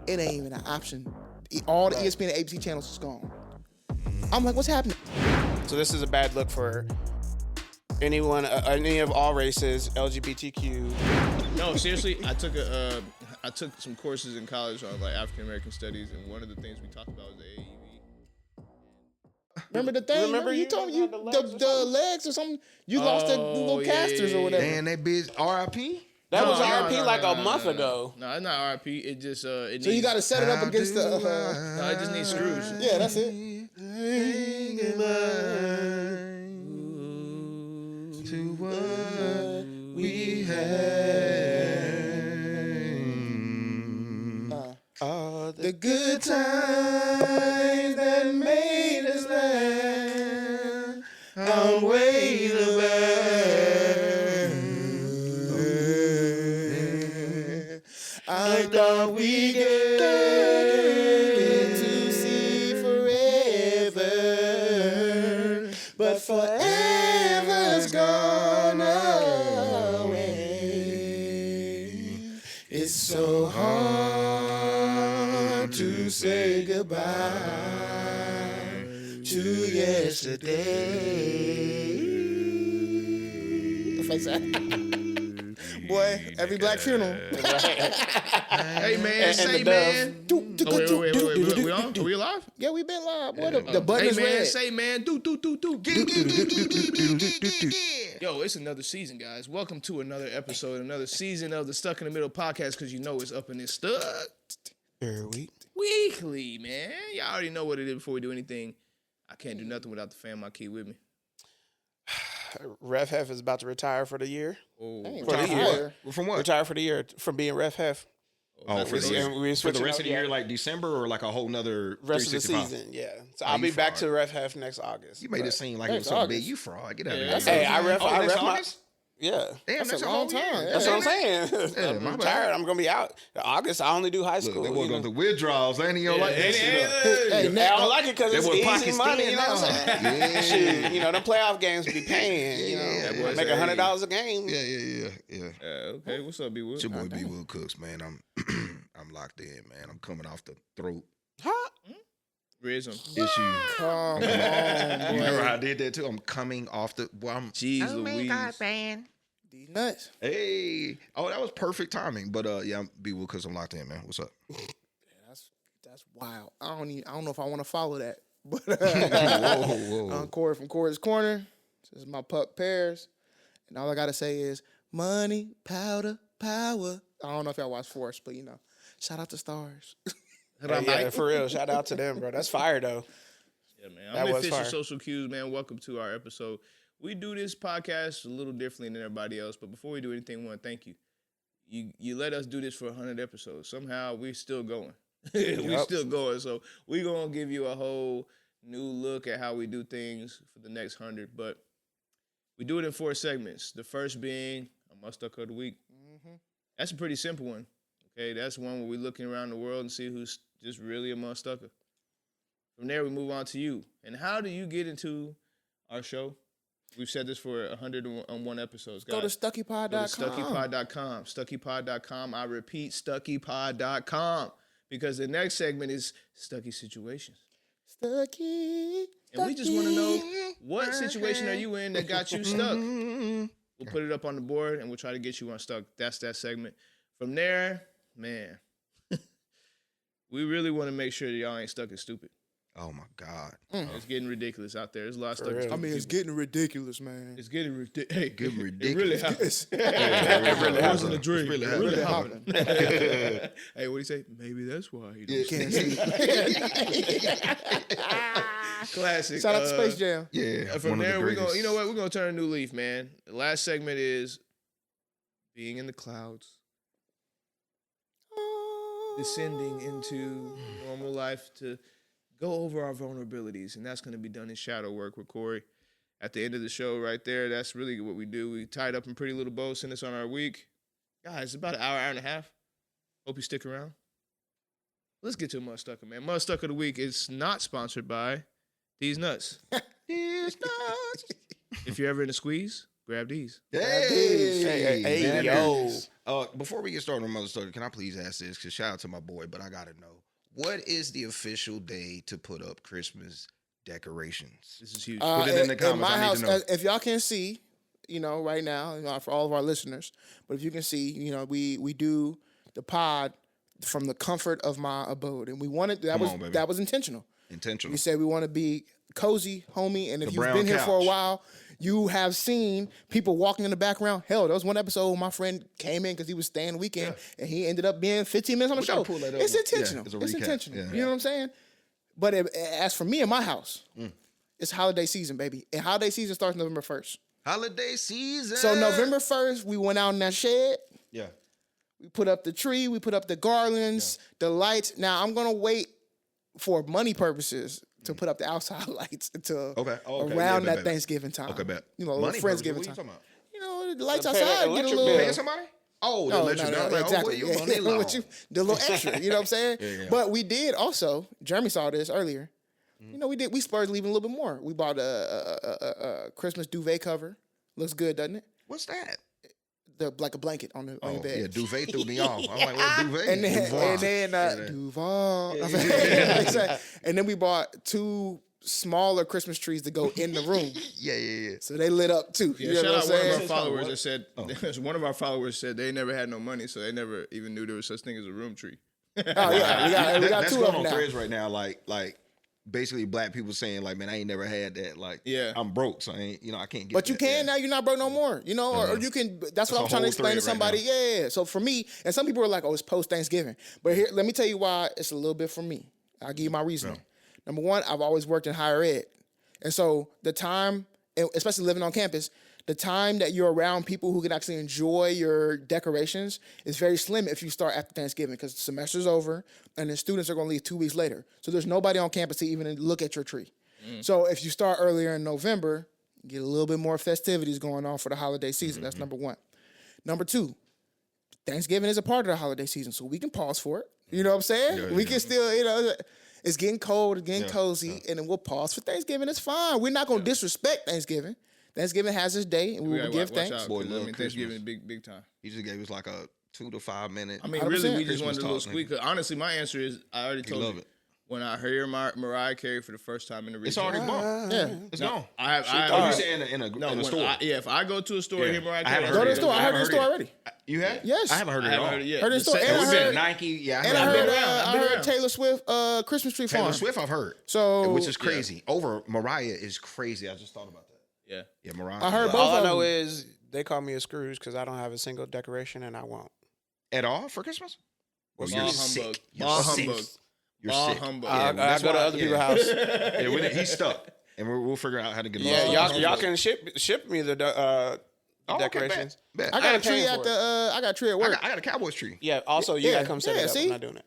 it ain't even an option. All the ESPN and ABC channels is gone. I'm like, what's happening? So this is a bad look for anyone, any of all races, LGBTQ. No, seriously, I took some courses in college on like African American studies, and one of the things we talked about was the AAV. Remember the thing? Remember you told me the legs or something? You lost the little casters or whatever. And that bitch RIP? That was RIP like a month ago. No, it's not RIP. It just it so needs, you got to set it up against the. no, it just needs screws. Yeah, that's it. To what we had. The good times that made us laugh. I'm way to I thought we get to see forever, but forever's gone away. It's so hard to say goodbye to yesterday. The face boy, every black funeral. Hey man, say man. Wait. We on? Are we alive? Yeah, we been live. Boy, the button is red. Hey man, red. say man. Yo, it's another season, guys. Welcome to another episode, another season of the Stuck in the Middle podcast, because you know it's up in this stuck. Every week. Weekly, man. Y'all already know what it is before we do anything. I can't do nothing without the fam I keep with me. Ref Hef is about to retire for the year. Oh, for the year. From what? Retire for the year from being Ref Hef. Oh, for the rest of the year, like December, or like a whole nother rest of the season, yeah. So I'll be back to Ref Hef next August. You made it seem like it was so big. You fraud. Get out of here. Hey, I ref my... Yeah. Damn, that's a long time. That's what I'm saying. I'm retired. I'm going to be out. In August, I only do high school. That boy going to withdrawals. Ain't he like that shit? I don't like it because it's easy money. You know what I'm saying? Shoot, you know, the playoff games be paying. You know, make $100 a game. Yeah. Okay, what's up, B. Will? It's your boy B. Will Cooks, man. I'm locked in, man. I'm coming off the throat. Huh? Rhythm. Issue. Come on, You remember how I did that too? I'm coming off the. Well, Jeez Louise. man. These nuts. Hey. Oh, that was perfect timing. But yeah, I'm B. Will Cooks. I'm locked in, man. What's up? Yeah, that's wild. I don't know if I want to follow that. But whoa. Cori from Cori's Corner. This is my pup Pears. And all I gotta say is money, powder, power. I don't know if y'all watch Force, but you know, shout out to Stars. Yeah, for real. Shout out to them, bro. That's fire, though. Yeah, man. I'm in Fish Social Cues, man. Welcome to our episode. We do this podcast a little differently than everybody else, but before we do anything, we want to thank you. You let us do this for 100 episodes. Somehow, we're still going. We're still going. So we're going to give you a whole new look at how we do things for the next 100. But we do it in 4 segments. The first being a Mutha-Stucka of the week. Mm-hmm. That's a pretty simple one. Okay, that's one where we're looking around the world and see who's just really a Mutha-Stucka. From there, we move on to you. And how do you get into our show? We've said this for 101 episodes, guys. Go to StuckyPod.com. Go to StuckyPod.com. StuckyPod.com. I repeat, StuckyPod.com. Because the next segment is Stucky Situations. Stucky. And we just want to know, what situation are you in that got you stuck? We'll put it up on the board, and we'll try to get you unstuck. That's that segment. From there, man, we really want to make sure that y'all ain't stuck and stupid. Oh, my God. It's getting ridiculous out there. There's a lot of stuck and stupid. I mean, it's getting ridiculous, man. It's getting ridiculous. Hey, getting it really happens. It really wasn't a dream. It really happened. Hey, what do you say? Maybe that's why he don't Can't see. Classic. Shout out to Space Jam. Yeah. From there, we're going. You know what? We're gonna turn a new leaf, man. The last segment is being in the clouds, descending into normal life to go over our vulnerabilities, and that's gonna be done in shadow work with Cori. At the end of the show, right there, that's really what we do. We tied up in Pretty Little Bow, send us on our week. Guys, it's about an hour and a half. Hope you stick around. Let's get to Mutha-Stucka, man. Mutha-Stucka of the week is not sponsored by These Nuts. These nuts. If you're ever in a squeeze, grab these. Hey, yo. Before we get started on Mutha-Stucka, can I please ask this? Because shout out to my boy, but I gotta know, what is the official day to put up Christmas decorations? This is huge. Put it in the comments. In my I house, need to know. if y'all can see, right now, for all of our listeners, but if you can see, we do the pod from the comfort of my abode, and we wanted that was intentional. Intentional. We said we want to be cozy, homey, and if you've brown been here for a couch. while, you have seen people walking in the background. Hell, there was one episode where my friend came in because he was staying the weekend, and he ended up being 15 minutes on the show. Pull that up. It's intentional. Yeah, it's recap. intentional. Yeah. You know what I'm saying? But as for me and my house, it's holiday season, baby. And holiday season starts November 1st. Holiday season. So November 1st, we went out in that shed. Yeah. We put up the tree. We put up the garlands, the lights. Now, I'm going to wait for money purposes to put up the outside lights until around that Thanksgiving time. Okay, bet. Money Friendsgiving what time. Are you talking about? The lights So outside get a electric little... bill. Paying somebody? Oh, the electric bill. Exactly. Oh, money long. The little extra, you know what I'm saying? Yeah. But we did also, Jeremy saw this earlier, we splurged even a little bit more. We bought a Christmas duvet cover. Looks good, doesn't it? What's that? Like a blanket on your bed. Yeah, duvet threw me off. I'm like, what duvet? And then Duval. And then we bought 2 smaller Christmas trees to go in the room. Yeah. So they lit up too. Yeah, you know shout what out I'm one saying? of our followers that said one of our followers said they never had no money, so they never even knew there was such thing as a room tree. Oh yeah, we got that's 2 going of them on now. threads right now. Like basically black people saying like, man, I ain't never had that. Like, Yeah. I'm broke, so I ain't, I can't get. But you that. can now. You're not broke no more. Or you can. That's what a I'm trying to whole explain to thread somebody. right Yeah. So for me, and some people are like, "Oh, it's post Thanksgiving." But here, let me tell you why it's a little bit for me. I'll give you my reasoning. Number one, I've always worked in higher ed, and so the time, especially living on campus, the time that you're around people who can actually enjoy your decorations is very slim if you start after Thanksgiving because the semester's over and the students are going to leave 2 weeks later. So there's nobody on campus to even look at your tree. So if you start earlier in November, you get a little bit more festivities going on for the holiday season. That's number one. Number 2, Thanksgiving is a part of the holiday season, so we can pause for it. You know what I'm saying? We can still, it's getting cold, it's getting cozy, and then we'll pause for Thanksgiving. It's fine. We're not going to disrespect Thanksgiving. Thanksgiving has its day, and we will give thanks. Boy, Thanksgiving big time. He just gave us like a 2 to 5 minute. I mean, really, we just wanted a little squeak. Honestly, my answer is I already told you. When I hear Mariah Carey for the first time in the region, It's already gone. Yeah, It's gone. You say in a store? If I go to a store and hear Mariah Carey, go to the store. I heard it in the store already. You have? Yes. I haven't heard it at all. Heard it yet. Heard it in the store. And We've I been heard, Nike. Yeah, and I heard around. Taylor Swift Christmas tree farm. Taylor Swift, I've heard. So which is crazy. Over Mariah is crazy. I just thought about that. Yeah, Mariah. I heard both All of I know them. is they call me a Scrooge because I don't have a single decoration and I won't. At all for Christmas? Well, Ball you're humbug. sick. You're Ball sick. humbug. You're Ball sick. humbug. I that's go to why- other people's house. He's stuck, and we'll figure out how to get him. Yeah, y'all can ship me the decorations. Bet. I got a ain't tree paying at for the. I got a tree at work. I got a Cowboys tree. Yeah. Also, you Yeah, gotta come set yeah, it up. see? I'm not doing it.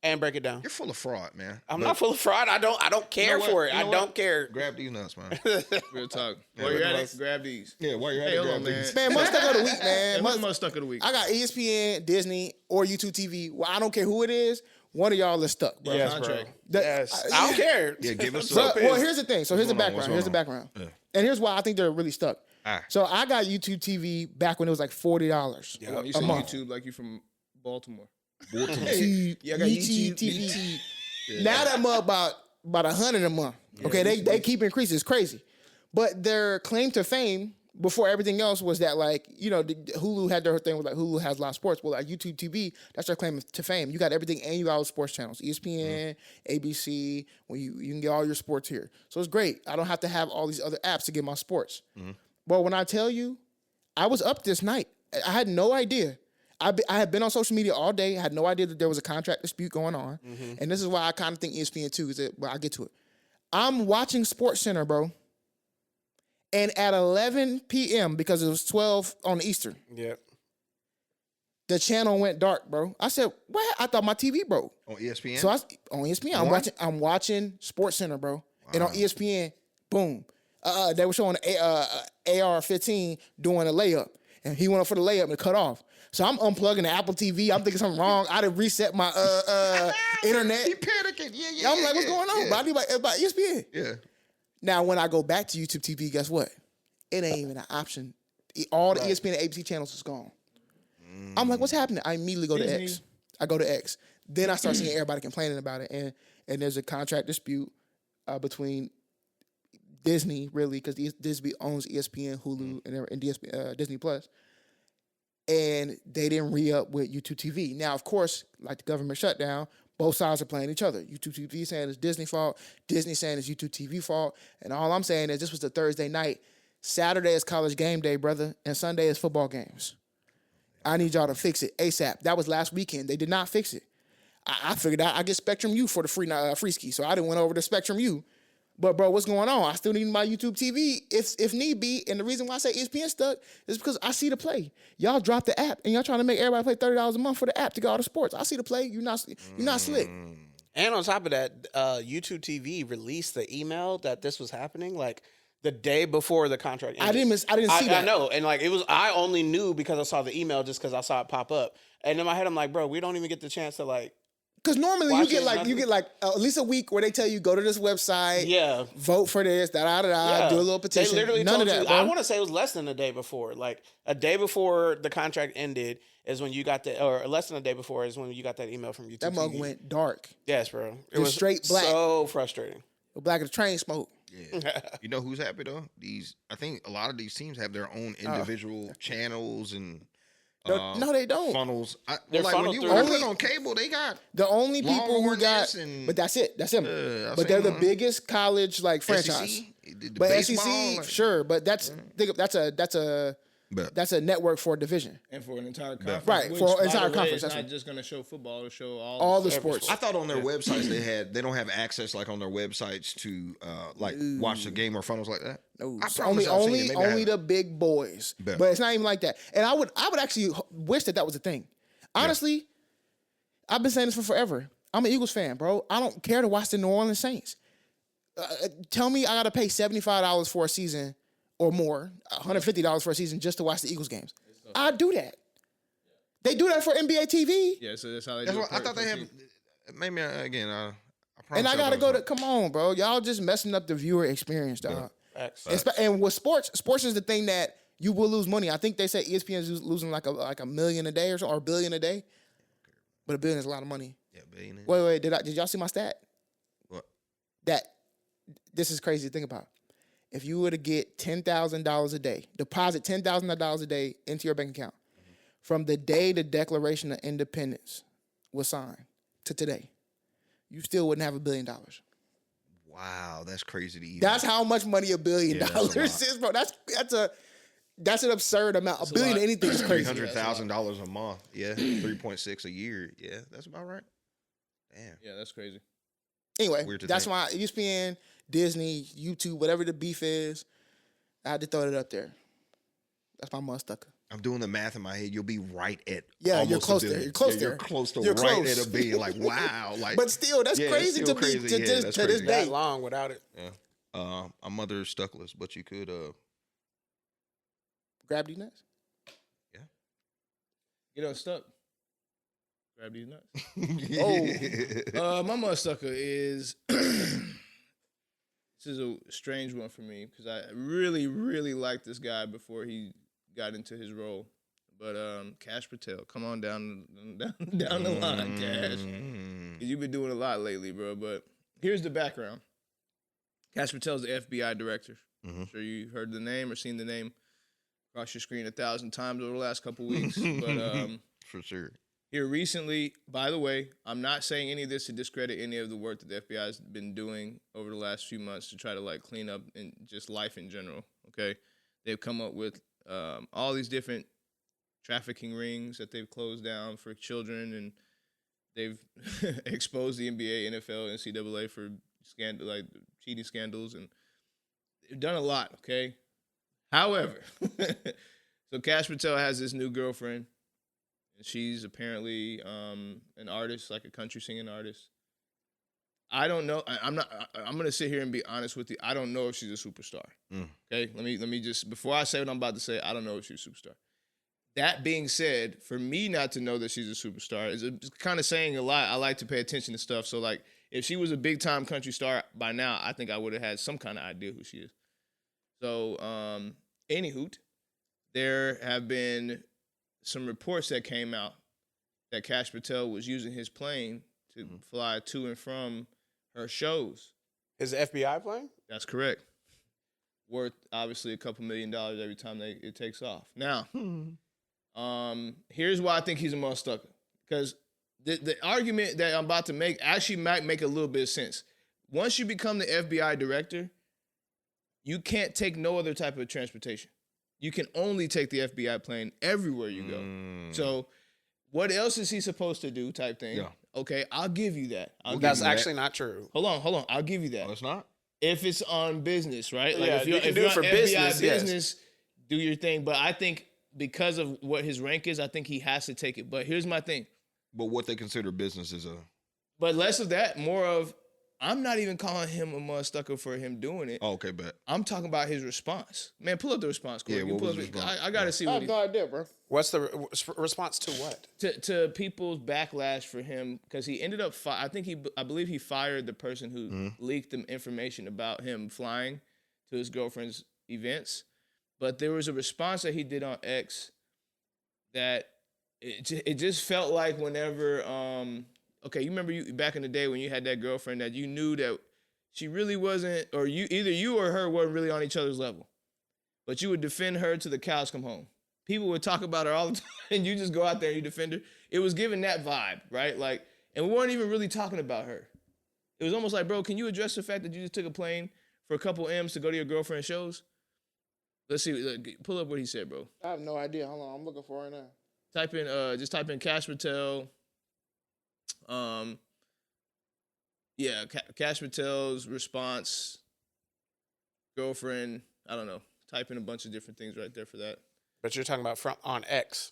And break it down. You're full of fraud, man. I'm not full of fraud. I don't care for it. I don't care. Grab these nuts, man. Real talk. While you're at it, grab these. Yeah, while you're at Hey, it, hold grab on, man. these. Man, must stuck of the week, man. Must stuck of the week. I got ESPN, Disney, or YouTube TV. Well, I don't care who it is. One of y'all is stuck, bro. Yes, bro. Contract. Yes. I don't care. Yeah, give us Well, some. here's the thing. So here's the going on? What's background. going on? And here's why I think they're really stuck. Ah. So I got YouTube TV back when it was like $40 You a say month. YouTube like you from Baltimore. Yeah, I got YouTube TV. Now that month about $100 a month. Okay, they keep increasing. It's crazy. But their claim to fame before everything else was that, like, Hulu had their thing with like Hulu has live sports. Well, like YouTube TV, that's their claim to fame. You got everything and you got all the sports channels, ESPN, ABC. Well, you can get all your sports here. So it's great. I don't have to have all these other apps to get my sports. But when I tell you, I was up this night. I had no idea. I had been on social media all day. I had no idea that there was a contract dispute going on. And this is why I kind of think ESPN too, I'll get to it. I'm watching SportsCenter, bro. And at 11 p.m., because it was 12 on Eastern, Yep. the channel went dark, bro. I said, what? I thought my TV broke. On ESPN? So on ESPN, I'm watching SportsCenter, bro. Wow. And on ESPN, boom. They were showing AR-15 doing a layup. And he went up for the layup and it cut off. So I'm unplugging the Apple TV. I'm thinking something wrong. I done reset my internet. He panicking. Yeah. I'm like, what's going on? But I need about ESPN. Yeah. Now, when I go back to YouTube TV, guess what? It ain't even an option. All the ESPN and ABC channels is gone. I'm like, what's happening? I immediately go to X. I go to X. Then I start seeing everybody complaining about it, and there's a contract dispute between Disney, really, because Disney owns ESPN, Hulu, and Disney Plus, and they didn't re-up with YouTube TV. Now, of course, like the government shutdown, both sides are playing each other. YouTube TV saying it's Disney fault, Disney saying it's YouTube TV fault, and all I'm saying is this was the Thursday night. Saturday is college game day, brother, and Sunday is football games. I need y'all to fix it ASAP. That was last weekend. They did not fix it. I figured out I get Spectrum U for the free ski, so I didn't went over to Spectrum U. But bro, what's going on? I still need my YouTube TV if need be. And the reason why I say ESPN stuck is because I see the play. Y'all dropped the app and y'all trying to make everybody pay $30 a month for the app to get all the sports. I see the play. You're not slick. And on top of that, YouTube TV released the email that this was happening like the day before the contract ended. I didn't see that. I know, and like I only knew because I saw the email, just because I saw it pop up. And in my head, I'm like, bro, we don't even get the chance to like. Because normally you get like at least a week where they tell you go to this website, vote for this, do a little petition. They literally None told of that, you. bro. I want to say it was less than a day before. Like a day before the contract ended is when you got or less than a day before is when you got that email from YouTube. That mug went dark. Yes, bro. It was straight black. So frustrating. Black as train smoke. Yeah. You know who's happy though? I think a lot of these teams have their own individual channels and. No, they don't. Funnels. When you watch it on cable, they got the only people who got. But that's it. That's them. But they're the biggest college franchise. But SEC, sure. But that's a network for a division and for an entire conference. Right, for an entire conference. It's not just going to show football; it'll show all the sports. I thought on their websites they don't have access like on their websites to watch the game or funnels like that. No, only the big boys. But it's not even like that. And I would actually wish that was a thing. Honestly, I've been saying this for forever. I'm an Eagles fan, bro. I don't care to watch the New Orleans Saints. Tell me I got to pay $75 for a season or more, $150 for a season just to watch the Eagles games. I'd do that. They do that for NBA TV. Yeah, so that's how they do it. I thought they have. Maybe again. I and I gotta go to. Come on, bro. Y'all just messing up the viewer experience, dog. And with sports is the thing that you will lose money. I think they said ESPN is losing like a million a day or $1 billion a day. But $1 billion is a lot of money. Yeah, billion. Wait. Did y'all see my stat? What? That this is crazy to think about. If you were to get $10,000 a day, deposit $10,000 a day into your bank account, from the day the Declaration of Independence was signed to today, you still wouldn't have $1 billion. Wow, that's crazy to even. That's how much money $1 billion is, bro. That's an absurd amount. $1 billion anything is crazy. $300,000 a month. Yeah, 3.6 a year. Yeah, that's about right. Damn. Yeah, that's crazy. Anyway, that's why ESPN, Disney, YouTube, whatever the beef is, I had to throw it up there. That's my Mutha-Stucka. I'm doing the math in my head. You'll be right at you're close there. You're close there. You're close to right at $1 billion. Like wow. Like, but still, that's crazy to crazy. Be to this day. That long without it. Yeah. I'm mother stuckless, but you could grab these nuts. Yeah. Get unstuck. Grab these nuts. My Mutha-Stucka is this is a strange one for me because I really, really liked this guy before he got into his role. But Kash Patel, come on down the line, Kash. You've been doing a lot lately, bro. But here's the background. Kash Patel's the FBI director. I'm sure you heard the name or seen the name across your screen 1,000 times over the last couple weeks. But for sure. Here recently, by the way, I'm not saying any of this to discredit any of the work that the FBI has been doing over the last few months to try to clean up and just life in general. Okay, they've come up with all these different trafficking rings that they've closed down for children, and they've exposed the NBA, NFL, NCAA for cheating scandals, and they've done a lot. Okay, however, so Kash Patel has this new girlfriend. And she's apparently an artist, like a country singing artist. I don't know. I'm gonna sit here and be honest with you. I don't know if she's a superstar. Okay, let me just before I say what I'm about to say, I don't know if she's a superstar. That being said, for me not to know that she's a superstar is kind of saying a lot. I like to pay attention to stuff. So if she was a big time country star by now, I think I would have had some kind of idea who she is. So, anywho, there have been some reports that came out that Kash Patel was using his plane to fly to and from her shows. His FBI plane? That's correct. Worth obviously a couple $1 million every time it takes off. Now, here's why I think he's a Mutha-Stucka. Because the argument that I'm about to make actually might make a little bit of sense. Once you become the FBI director, you can't take no other type of transportation. You can only take the FBI plane everywhere you go. So what else is he supposed to do type thing? Yeah. Okay, I'll give you that. That's actually not true. Hold on. I'll give you that. Oh, it's not? If it's on business, right? Like yeah, if you're do it for FBI business, yes. do your thing. But I think because of what his rank is, I think he has to take it. But here's my thing. But what they consider business is a... But less of that, more of, I'm not even calling him a Mutha-Stucka for him doing it. Oh, okay, bet. I'm talking about his response. Man, pull up the response. Cori. Yeah, what was the response? I got to see I what have no idea, bro. What's the response to what? To people's backlash for him, because he ended up, I believe he fired the person who leaked the information about him flying to his girlfriend's events. But there was a response that he did on X that it just felt like whenever, okay, you remember back in the day when you had that girlfriend that you knew that she really wasn't, or either you or her weren't really on each other's level, but you would defend her till the cows come home. People would talk about her all the time, and you just go out there and you defend her. It was giving that vibe, right? Like, and we weren't even really talking about her. It was almost like, bro, can you address the fact that you just took a plane for a couple M's to go to your girlfriend's shows? Let's see. Pull up what he said, bro. I have no idea. Hold on, I'm looking for it now. Just type in Kash Patel. Kash Patel's response, girlfriend. I don't know. Type in a bunch of different things right there for that. But you're talking about on X.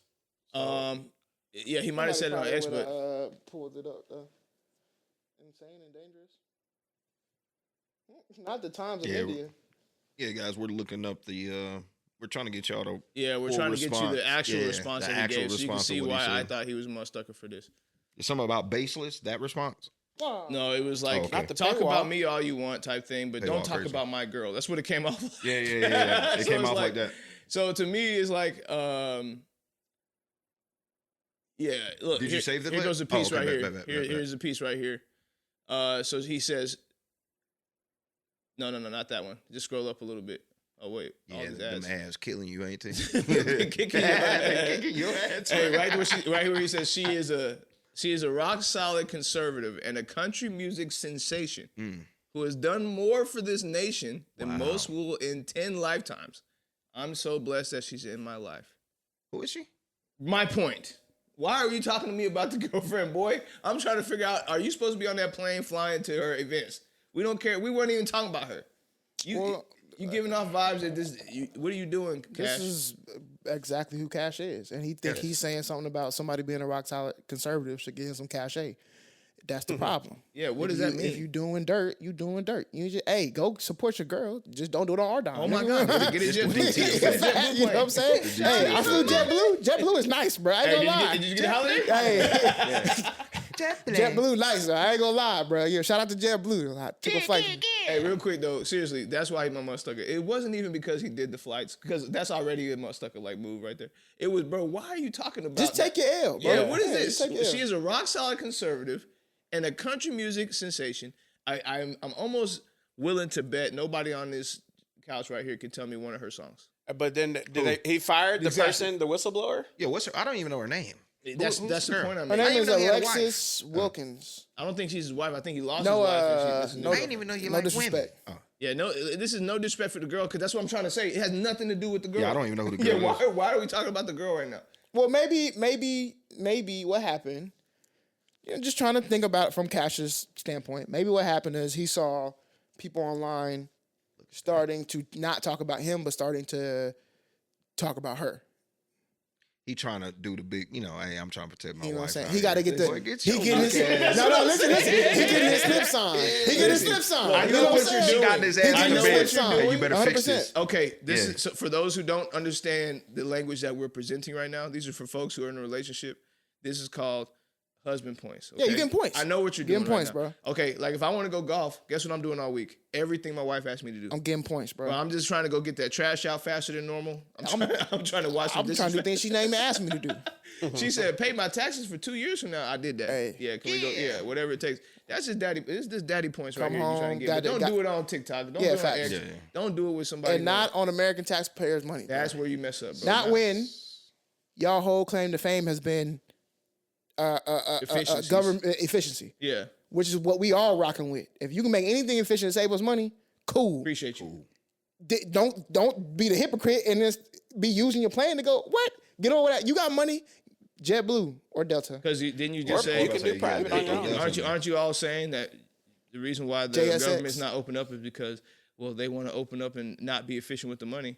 Yeah, he might have said it on X, but pulled it up though. Insane and dangerous. Not the times of India. Yeah, guys, we're looking up the. We're trying to get y'all to. Yeah, we're trying to get you the actual response that he gave, so you can see why I thought he was Mutha-Stucka for this. Is something about baseless? That response? No, it was like, talk about me all you want type thing, but don't talk about my girl. That's what it came off like. Yeah. It came off like that. So to me, it's like, look. Did you save the Here goes a piece right here. Bet. Here's a piece right here. So he says, no, not that one. Just scroll up a little bit. Oh, wait. Yeah, them ass killing you, ain't they? Kicking your ass. Hey, right where he says she is a rock solid conservative and a country music sensation who has done more for this nation than most will in 10 lifetimes. I'm so blessed that she's in my life. Who is she? My point. Why are you talking to me about the girlfriend, boy? I'm trying to figure out, are you supposed to be on that plane flying to her events? We don't care. We weren't even talking about her. You giving off vibes that this. What are you doing, Kash? This is exactly who Kash is, and he think he's saying something about somebody being a rock solid conservative should give him some cachet. That's the problem. Yeah, what does that mean? If you doing dirt, you doing dirt. You just go support your girl. Just don't do it on our dime. Oh my God, get a JetBlue. You know what I'm saying? Hey, I flew JetBlue. JetBlue is nice, bro. I ain't gonna lie. Did you get a holiday? Hey. JetBlue nice, though. I ain't gonna lie, bro. Yeah, shout out to JetBlue. I took a flight. Hey, real quick though, seriously, that's why he's my Mutha-Stucka. It wasn't even because he did the flights, because that's already a Mutha-Stucka like move right there. It was, bro, why are you talking about Just take your L, bro. Yeah, what is this? She is a rock solid conservative and a country music sensation. I'm almost willing to bet nobody on this couch right here can tell me one of her songs. But then he fired the person, the whistleblower? Yeah, what's her? I don't even know her name. That's the point I'm making. Her name is Alexis Wilkins. I don't think she's his wife. I think he lost his wife. I didn't even know you like women. Oh. Yeah, this is no disrespect for the girl, because that's what I'm trying to say. It has nothing to do with the girl. Yeah, I don't even know who the girl is. Why are we talking about the girl right now? Well, maybe what happened, just trying to think about it from Kash's standpoint. Maybe what happened is he saw people online starting to not talk about him, but starting to talk about her. He trying to do the big, hey, I'm trying to protect my wife. You know what I'm saying? He got to get the. Listen. He getting his slip sign. He getting his slip sign. I know what you're doing. Got his ass in the bed. You better 100%. Fix this. Okay, this is so for those who don't understand the language that we're presenting right now. These are for folks who are in a relationship. This is called husband points. Okay? Yeah, you getting points. I know what you're doing. Getting points, right now. bro. Okay, like if I want to go golf, guess what I'm doing all week? Everything my wife asked me to do. I'm getting points, bro. I'm just trying to go get that trash out faster than normal. I'm trying to watch. I'm trying to do things she didn't even ask me to do. She said, "Pay my taxes for 2 years from now." I did that. Hey. Yeah, can we go? Yeah, whatever it takes. That's just daddy. It's just daddy points right Come here. You trying home, to get? But don't do it on TikTok. Don't do it on X. Don't do it with somebody. And not on American taxpayers' money. That's where you mess up, bro. Not when y'all whole claim to fame has been government efficiency. Yeah. Which is what we all rocking with. If you can make anything efficient to save us money, cool. Appreciate you. Don't be the hypocrite and just be using your plan to go, what? Get over that. You got money, JetBlue or Delta. Because didn't you just say you can do private on your own. Aren't you all saying that the reason why the JSX. government's not open up is because, well, they want to open up and not be efficient with the money?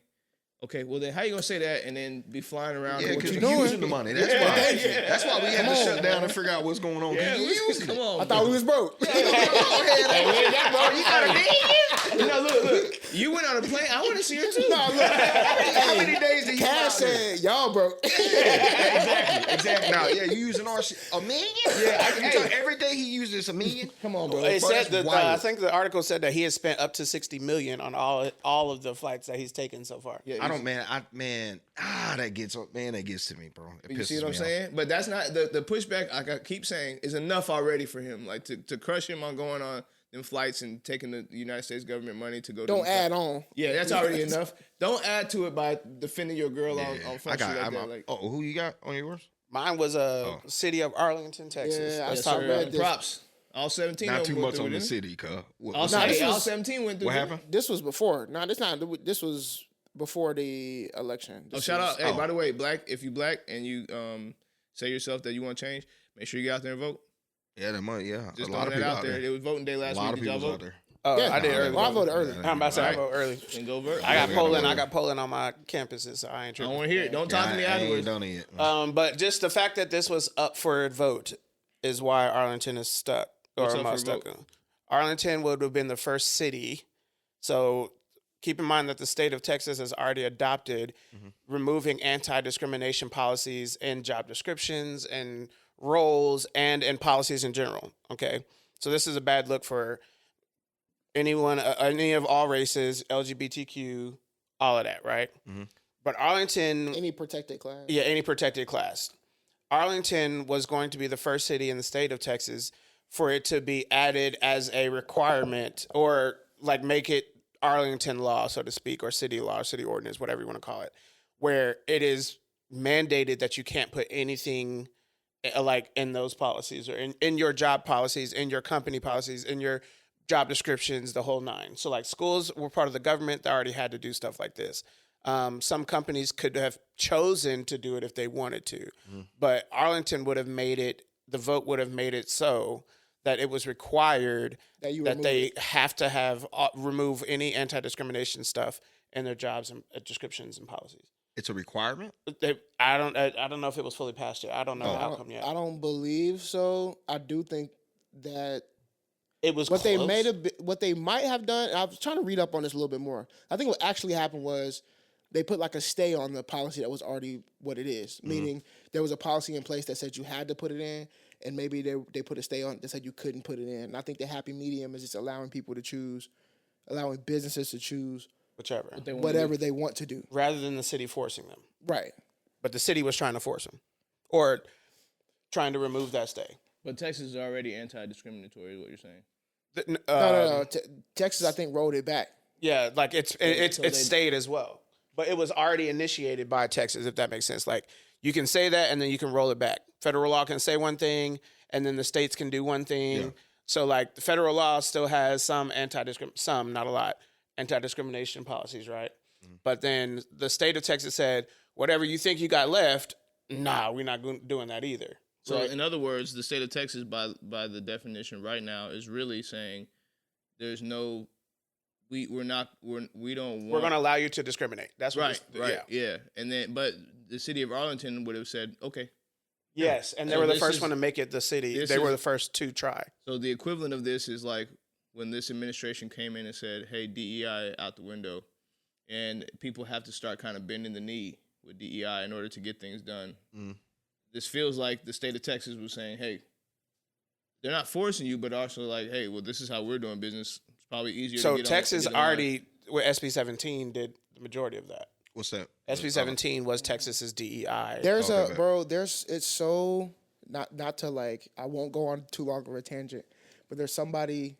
Okay, well then how you gonna say that and then be flying around? Yeah, because you're using the money. That's why. That's why we had to shut down and figure out what's going on. Yeah, come on. I thought we was broke. You know, look. You went on a plane. I want to see her too. No, look. How many days did you Cash said, y'all broke. Exactly. Now, yeah, you using our shit. $1 million? Yeah, every day he uses $1 million. Come on, bro. It said that I think the article said that he has spent up to $60 million on all of the flights that he's taken so far. Yeah, that gets to me, bro. You see what I'm saying? But that's not the pushback. Like I keep saying, is enough already for him. Like to crush him on going on them flights and taking the United States government money to go. Don't add on. Yeah, that's already enough. Don't add to it by defending your girl on front street like that. Who you got on yours? Mine was city of Arlington, Texas. Yeah, Let's talk about it. Props. All 17. Not too much on the city, cuz. All 17 went through. What happened? This was before. No, this was before the election. Shout out. Hey, by the way, black, if you black and you say yourself that you want to change, make sure you get out there and vote. Yeah, that money, yeah. Just throwing that out there. It was voting day last week. Did y'all vote? I did early. I voted early. I'm about to say I voted early. Then go vote. I got polling on my campuses, so I ain't tripping. I don't want to hear it. Don't talk to me afterwards. Don't eat it. But just the fact that this was up for a vote is why Arlington is stuck. Or Mutha-Stucka. Arlington would have been the first city. So keep in mind that the state of Texas has already adopted removing anti-discrimination policies in job descriptions and roles and in policies in general. Okay, so this is a bad look for anyone, any of all races, LGBTQ, all of that, right? But Arlington, Any protected class. yeah, any protected class. Arlington was going to be the first city in the state of Texas for it to be added as a requirement, or like make it Arlington law, so to speak, or city law, or city ordinance, whatever you want to call it, where it is mandated that you can't put anything like in those policies or in your job policies, in your company policies, in your job descriptions, the whole nine. So like schools were part of the government that already had to do stuff like this. Some companies could have chosen to do it if they wanted to, but Arlington would have made it, the vote would have made it so that it was required that they have to have remove any anti-discrimination stuff in their jobs and descriptions and policies. It's a requirement? I don't know if it was fully passed yet. I don't know the outcome yet. I don't believe so. I do think that it was what close. what they might have done. I was trying to read up on this a little bit more. I think what actually happened was they put like a stay on the policy that was already what it is. Meaning there was a policy in place that said you had to put it in, and maybe they put a stay on that said you couldn't put it in. And I think the happy medium is just allowing people to choose, allowing businesses to choose whatever they want to do, rather than the city forcing them. Right. But the city was trying to force them, or trying to remove that stay. But Texas is already anti-discriminatory, is what you're saying. No. Texas, I think, rolled it back. Yeah, like it's stayed as well. But it was already initiated by Texas, if that makes sense. Like, you can say that, and then you can roll it back. Federal law can say one thing, and then the states can do one thing. Yeah. So, like, the federal law still has some some, not a lot, anti-discrimination policies, right? But then the state of Texas said, whatever you think you got left, nah, we're not doing that either. So, in other words, the state of Texas, by the definition right now, is really saying there's no... We're going to allow you to discriminate. That's what right. Yeah. And then, but the city of Arlington would have said, okay. Yes, and they were the first one to make it the city. They were the first to try. So the equivalent of this is like when this administration came in and said, hey, DEI out the window, and people have to start kind of bending the knee with DEI in order to get things done. This feels like the state of Texas was saying, hey, they're not forcing you, but also like, hey, well, this is how we're doing business. It's probably easier. So to get Texas on, to get already with SB 17 did the majority of that. What's that? SB 17 was Texas's DEI. There's it's so not to like, I won't go on too long of a tangent, but there's somebody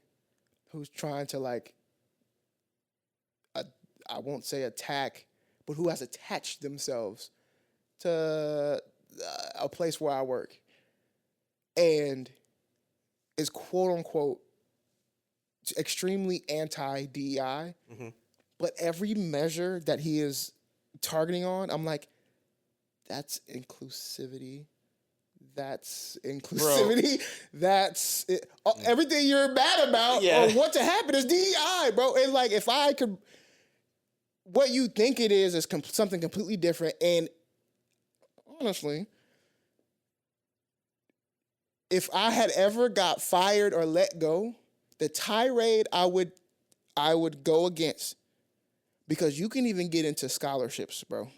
who's trying to like, I won't say attack, but who has attached themselves to a place where I work and is quote unquote extremely anti-DEI, but every measure that he is targeting on, I'm like, that's inclusivity. That's inclusivity. Bro. That's it. Everything you're mad about or what to happen is DEI, bro. And like, if I could, what you think it is something completely different. And honestly, if I had ever got fired or let go, the tirade I would go against, because you can even get into scholarships, bro,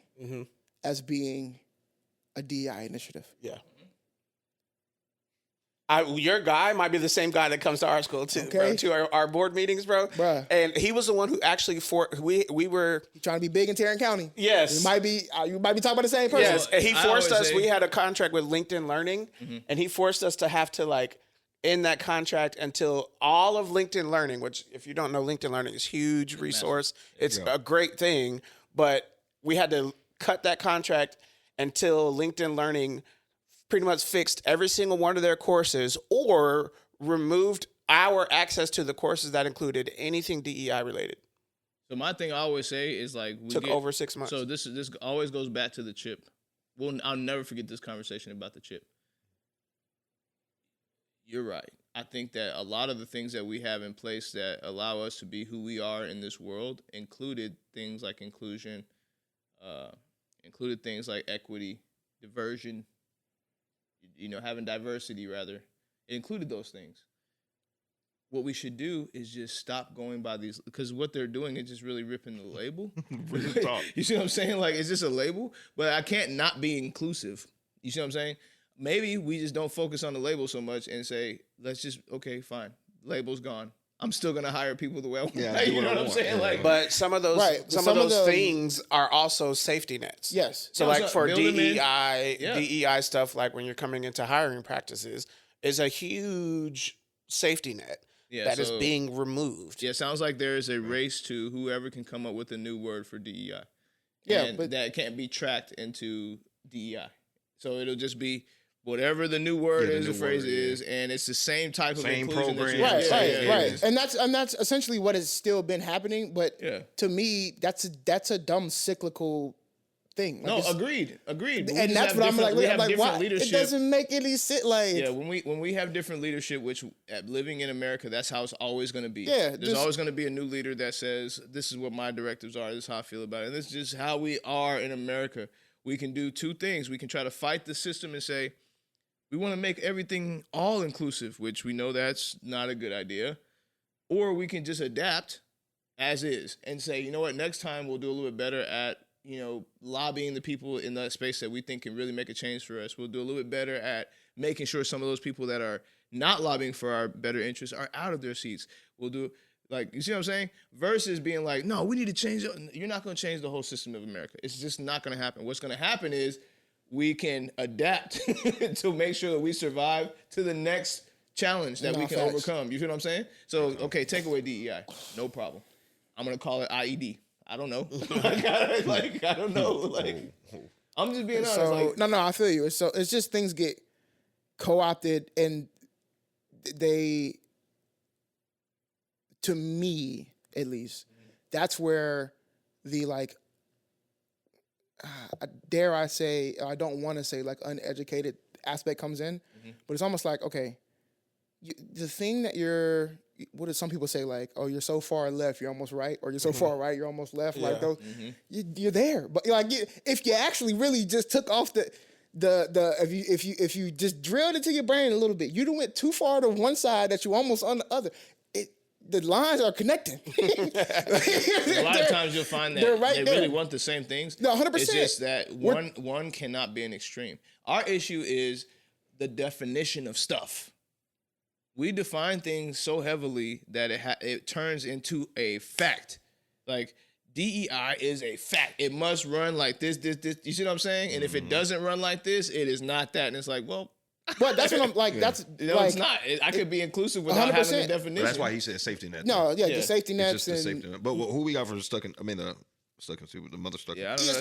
as being a DEI initiative. Yeah. Your guy might be the same guy that comes to our school too, bro, to our board meetings, bro. Bruh. And he was the one who actually we were trying to be big in Tarrant County. Yes, you might be talking about the same person. Yes, and he forced us. We had a contract with LinkedIn Learning, and he forced us to have to like end that contract until all of LinkedIn Learning, which if you don't know, LinkedIn Learning is a huge resource. It's a great thing, but we had to cut that contract until LinkedIn Learning pretty much fixed every single one of their courses or removed our access to the courses that included anything DEI related. So my thing I always say is like, took over 6 months. So this always goes back to the chip. Well, I'll never forget this conversation about the chip. You're right. I think that a lot of the things that we have in place that allow us to be who we are in this world included things like inclusion, included things like equity, diversion, having diversity, rather. It included those things. What we should do is just stop going by these, because what they're doing is just really ripping the label. You see what I'm saying? Like, it's just a label, but I can't not be inclusive. You see what I'm saying? Maybe we just don't focus on the label so much and say, let's just, okay, fine. Label's gone. I'm still gonna hire people the way I want. Yeah, you know what I'm saying? Like, but some of those things are also safety nets. Yes. So like for DEI stuff, like when you're coming into hiring practices, is a huge safety net that is being removed. Yeah, it sounds like there is a race to whoever can come up with a new word for DEI. Yeah, but that can't be tracked into DEI. So it'll just be whatever the new word is, the phrase is, and it's the same type of inclusion program. Right. And that's essentially what has still been happening. But to me, that's a dumb cyclical thing. Like, no, agreed. And that's what I'm like. Why? It doesn't make any sense. Like, yeah, when we have different leadership, which living in America, that's how it's always going to be. Yeah, there's always going to be a new leader that says, "This is what my directives are. This is how I feel about it." And this is just how we are in America. We can do two things. We can try to fight the system and say, we want to make everything all inclusive, which we know that's not a good idea. Or we can just adapt as is and say, you know what, next time we'll do a little bit better at, lobbying the people in that space that we think can really make a change for us. We'll do a little bit better at making sure some of those people that are not lobbying for our better interests are out of their seats. We'll do, like, you see what I'm saying? Versus being like, no, we need to change it. You're not going to change the whole system of America. It's just not going to happen. What's going to happen is we can adapt to make sure that we survive to the next challenge that we can overcome. You feel what I'm saying? So, okay, take away DEI. No problem. I'm going to call it IED. I don't know. I don't know. Like, I'm just being honest. So, no, I feel you. It's just things get co-opted and they, to me, at least, that's where the, like, dare I say, I don't want to say like uneducated aspect comes in, but it's almost like, okay, the thing that what do some people say, like, oh, you're so far left, you're almost right, or you're so far right, you're almost left, like those, you're there. But like, if you actually really just took off if you just drilled into your brain a little bit, you went too far to one side that you almost on the other. The lines are connecting. A lot of times you'll find that they really want the same things. No, 100%. It's just that one cannot be an extreme. Our issue is the definition of stuff. we define things so heavily that it turns into a fact. Like DEI is a fact. It must run like this. You see what I'm saying? And if it doesn't run like this, it is not that. And it's like, well, but that's what I'm like. That's it's not. I could be inclusive without 100%. Having a definition. But that's why he said safety net. No, the safety nets. It's just the safety net. But who we got for the Stuck? I mean the Stuck with the Mutha-Stucka. Yeah, I don't know.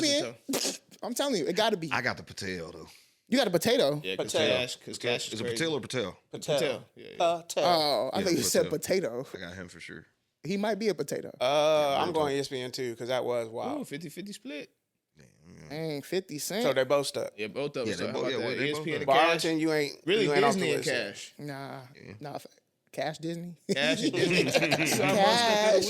ESPN. I'm telling you, it got to be. I got the Patel though. You got a potato. Yeah, because Cash is it Patel or Patel? Patel. Yeah. Oh, I think you said potato. I got him for sure. He might be a potato. I'm going ESPN too because that was wild. 50-50 split. Dang, 50 Cent. So they both stuck. Yeah, both of them. They both, ESPN and But Cash. Arlington, you ain't really Disney off the and Cash. Nah. Cash Disney. Cash and Disney. Cash.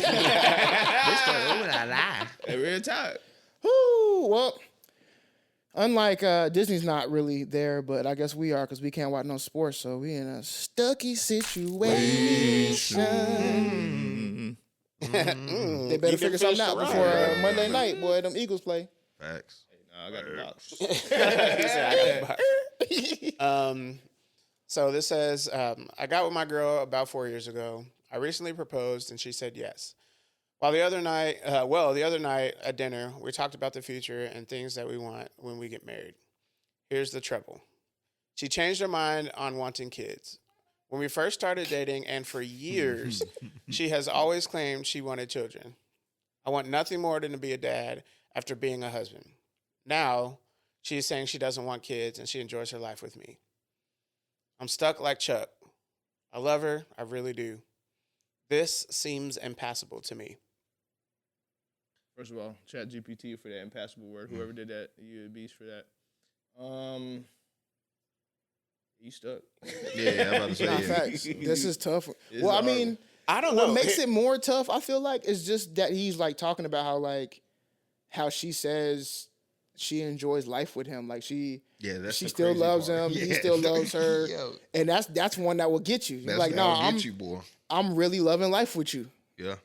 Cash. Real time. Whoo, well, unlike Disney's not really there, but I guess we are because we can't watch no sports, so we in a stucky situation. They better figure something out before Monday night, boy. Them Eagles play. Facts. I got the box. So this says, I got with my girl about 4 years ago. I recently proposed and she said yes. The other night at dinner, we talked about the future and things that we want when we get married. Here's the trouble. She changed her mind on wanting kids. When we first started dating and for years, she has always claimed she wanted children. I want nothing more than to be a dad after being a husband. Now, she is saying she doesn't want kids and she enjoys her life with me. I'm stuck like Chuck. I love her. I really do. This seems impassable to me. First of all, chat GPT for that impassable word. Whoever did that, you a beast for that. You stuck. Yeah, I'm about to say Facts. This is tough. It's hard. I mean, I don't know. What makes it more tough, I feel like, is just that he's like talking about how she says she enjoys life with him. Like she still loves him. Yeah. He still loves her. And that's one that will get you. That's like, no, I'm really loving life with you. Yeah.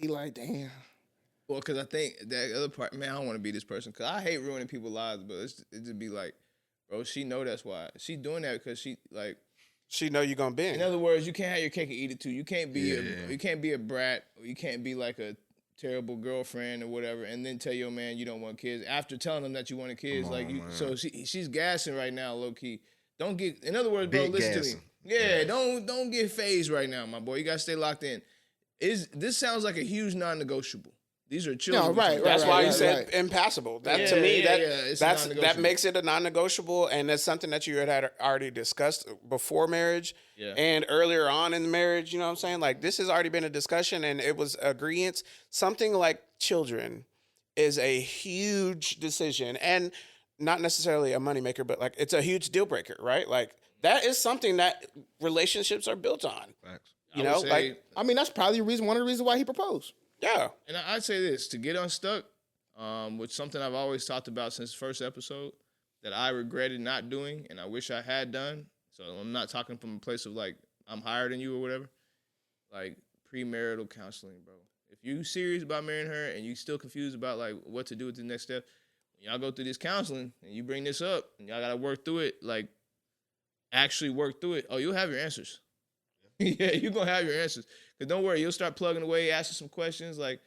He like, damn. Well, because I think that other part, man, I don't want to be this person because I hate ruining people's lives, but it just be like, bro, she know that's why. She doing that because she know you gonna bend. In other words, you can't have your cake and eat it too. You can't be you can't be a brat, or you can't be like a terrible girlfriend or whatever, and then tell your man you don't want kids after telling him that you wanted kids. So she's gassing right now, low key. Don't get. In other words, bro, listen to me. Yeah, don't get phased right now, my boy. You gotta stay locked in. This sounds like a huge non-negotiable. These are children. No, right. That's why you said impassable. That to me, that makes it a non-negotiable, and that's something that you had already discussed before marriage and earlier on in the marriage. You know what I'm saying? Like this has already been a discussion, and it was agreement. Something like children is a huge decision, and not necessarily a moneymaker, but like it's a huge deal breaker, right? Like that is something that relationships are built on. Facts. You know, I mean, that's probably one of the reasons why he proposed. Yeah. And I'd say this, to get unstuck, which something I've always talked about since the first episode, that I regretted not doing and I wish I had done. So I'm not talking from a place of like, I'm higher than you or whatever. Like premarital counseling, bro. If you serious about marrying her and you still confused about like what to do with the next step, when y'all go through this counseling and you bring this up and y'all got to work through it, like actually work through it. Oh, you'll have your answers. Yeah, you're going to have your answers. Because don't worry, you'll start plugging away, asking some questions like,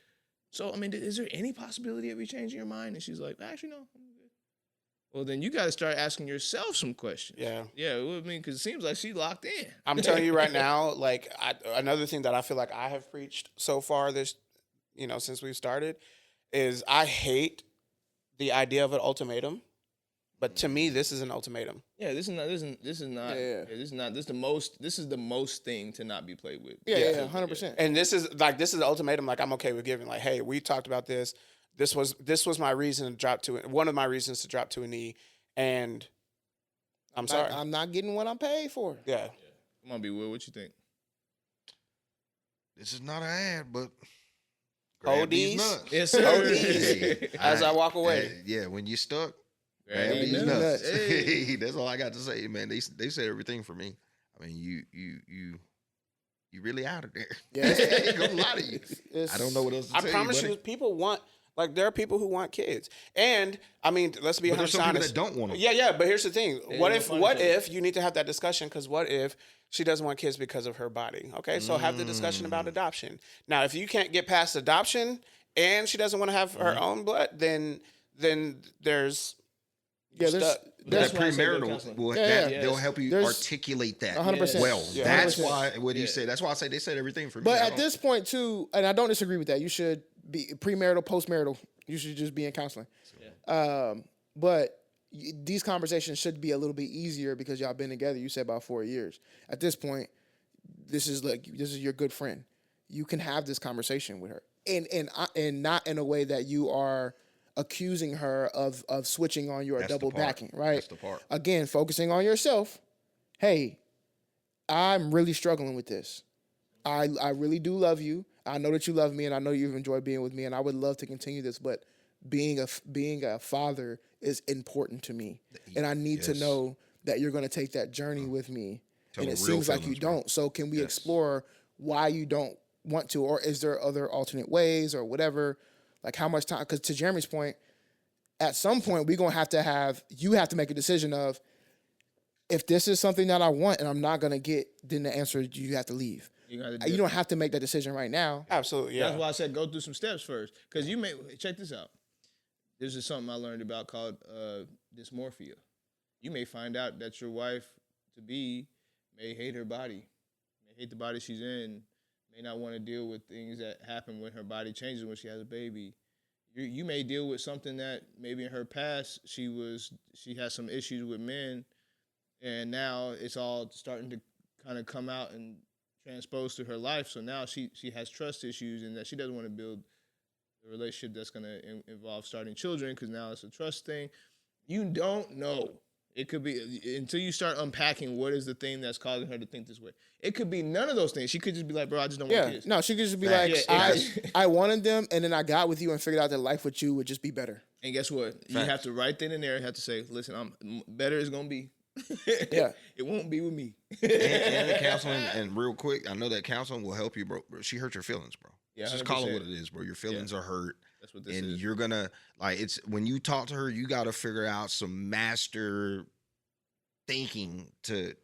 so, I mean, is there any possibility of you changing your mind? And she's like, actually, no. Well, then you got to start asking yourself some questions. Yeah. Yeah, well, I mean, because it seems like she's locked in. I'm telling you right now, like, another thing that I feel like I have preached so far since we've started is I hate the idea of an ultimatum. But to me, this is an ultimatum. Yeah, this is the most thing to not be played with. Yeah, 100%. And this is the ultimatum. Like I'm okay with giving. Like, hey, we talked about this. This was my reason to drop to it. One of my reasons to drop to a knee, and I'm sorry, I'm not getting what I'm paid for. Yeah. Come on, B. Will, what you think? This is not an ad, but hold these nuts. Yes, sir. Hold these as I walk away. Yeah, when you're stuck. Grab these nuts. Hey. That's all I got to say, man. They said everything for me. I mean, you really out of there. Yeah, I ain't gonna lie to you. I don't know what else to say. I promise you, people want Like there are people who want kids, and I mean, let's be honest. There's some people that don't want them. Yeah. But here's the thing: what if you need to have that discussion? Because what if she doesn't want kids because of her body? Okay, so have the discussion about adoption. Now, if you can't get past adoption and she doesn't want to have her own blood, then there's that premarital will they'll help you articulate that 100%. Well. Yeah. That's 100%. Why what he said. That's why I say they said everything for me. But at this point too, and I don't disagree with that. You should be premarital, postmarital. You should just be in counseling. Yeah. But these conversations should be a little bit easier because y'all been together. You said about 4 years. At this point, this is your good friend. You can have this conversation with her, and not in a way that you are accusing her of switching on you or double backing, right? That's the part. Again, focusing on yourself. Hey, I'm really struggling with this. I really do love you. I know that you love me, and I know you've enjoyed being with me, and I would love to continue this, but being a father is important to me, and I need to know that you're going to take that journey with me. And it seems like you don't. So can we explore why you don't want to, or is there other alternate ways or whatever? Like how much time? Because to Jeremy's point, at some point we're gonna you have to make a decision of if this is something that I want and I'm not gonna get, then the answer is you have to leave. You don't have to make that decision right now. Absolutely, yeah. That's why I said go through some steps first. Because you may check this out. This is something I learned about called dysmorphia. You may find out that your wife to be may hate her body, may hate the body she's in, may not want to deal with things that happen when her body changes when she has a baby. You may deal with something that maybe in her past she has some issues with men, and now it's all starting to kind of come out and transpose to her life. So now she has trust issues, and that she doesn't want to build a relationship that's going to involve starting children because now it's a trust thing. You don't know. It could be until you start unpacking what is the thing that's causing her to think this way. It could be none of those things. She could just be like, bro, I just don't want kids. No, she could just be I wanted them, and then I got with you and figured out that life with you would just be better. And guess what? Facts. You have to right then and there have to say, listen, better is going to be. Yeah. It won't be with me. and the counseling, and real quick, I know that counseling will help you, bro. She hurt your feelings, bro. Yeah, just call it what it is, bro. Your feelings are hurt. That's what this is. And you're going to, it's when you talk to her, you got to figure out some master thinking to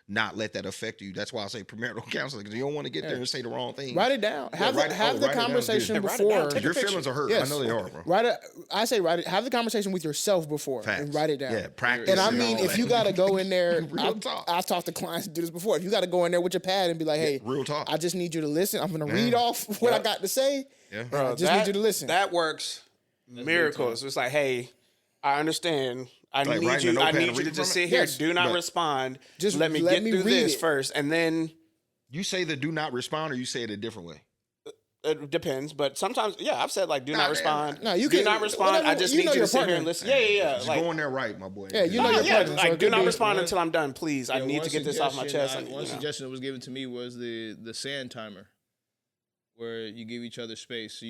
not let that affect you. That's why I say premarital counseling, because you don't want to get there and say the wrong thing. Write it down. Have the conversation before. Your feelings are hurt. Yes. I know they are, bro. Have the conversation with yourself before and write it down. Yeah, practice. And I mean, if you got to go in there, I've talked to clients who do this before. If you got to go in there with your pad and be like, hey, real talk. I just need you to listen. I'm going to read off what I got to say. Yeah. Bro, I just need you to listen. That works. Miracles. It's like, hey, I understand. I need you to just sit here. Do not respond. Just let me get through this first, and then you say the do not respond, or you say it a different way. It depends, but sometimes, I've said like do not respond. No, you can do not respond. Whatever, I just need you to sit here and listen. Yeah. Just go in there right, my boy. Yeah, you know your partner. Like do not respond until I'm done, please. I need to get this off my chest. One suggestion that was given to me was the sand timer, where you give each other space. So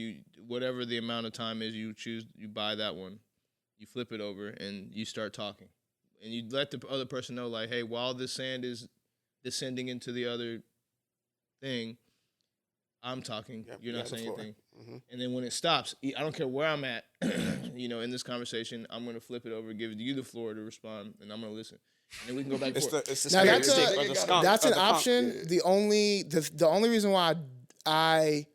whatever the amount of time is, you buy that one. You flip it over and you start talking. And you let the other person know, like, hey, while this sand is descending into the other thing, I'm talking. You're not saying anything. Mm-hmm. And then when it stops, I don't care where I'm at, in this conversation, I'm going to flip it over, give you the floor to respond, and I'm going to listen. And then we can go back and forth. That's an option. Yeah. The only reason why I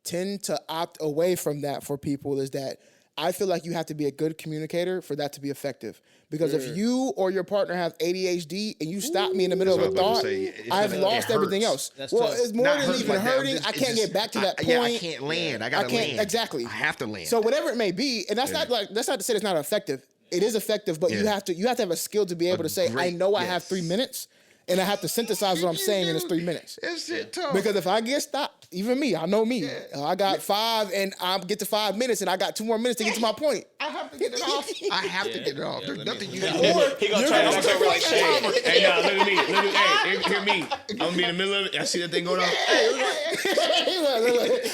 tend to opt away from that for people is that I feel like you have to be a good communicator for that to be effective. Because if you or your partner have ADHD and you stop me in the middle of a thought, I've lost everything else. It's more than even hurting. I can't get back to that point. Yeah, I can't land. I gotta land. Exactly. I have to land. So whatever it may be, and that's not to say it's not effective. It is effective, but you have to have a skill to be able to say, I know I have 3 minutes. And I have to synthesize what I'm saying in this 3 minutes. It's tough. Because if I get stopped, even me, I know me. Yeah. I got 5 and I get to 5 minutes and I got 2 more minutes to get to my point. I have to get it off. I have to get it off. There's nothing you can do. He gonna try to look over like shame. Hey, now look at me. Hey, hear me. I'm gonna be in the middle of it. I see that thing going on.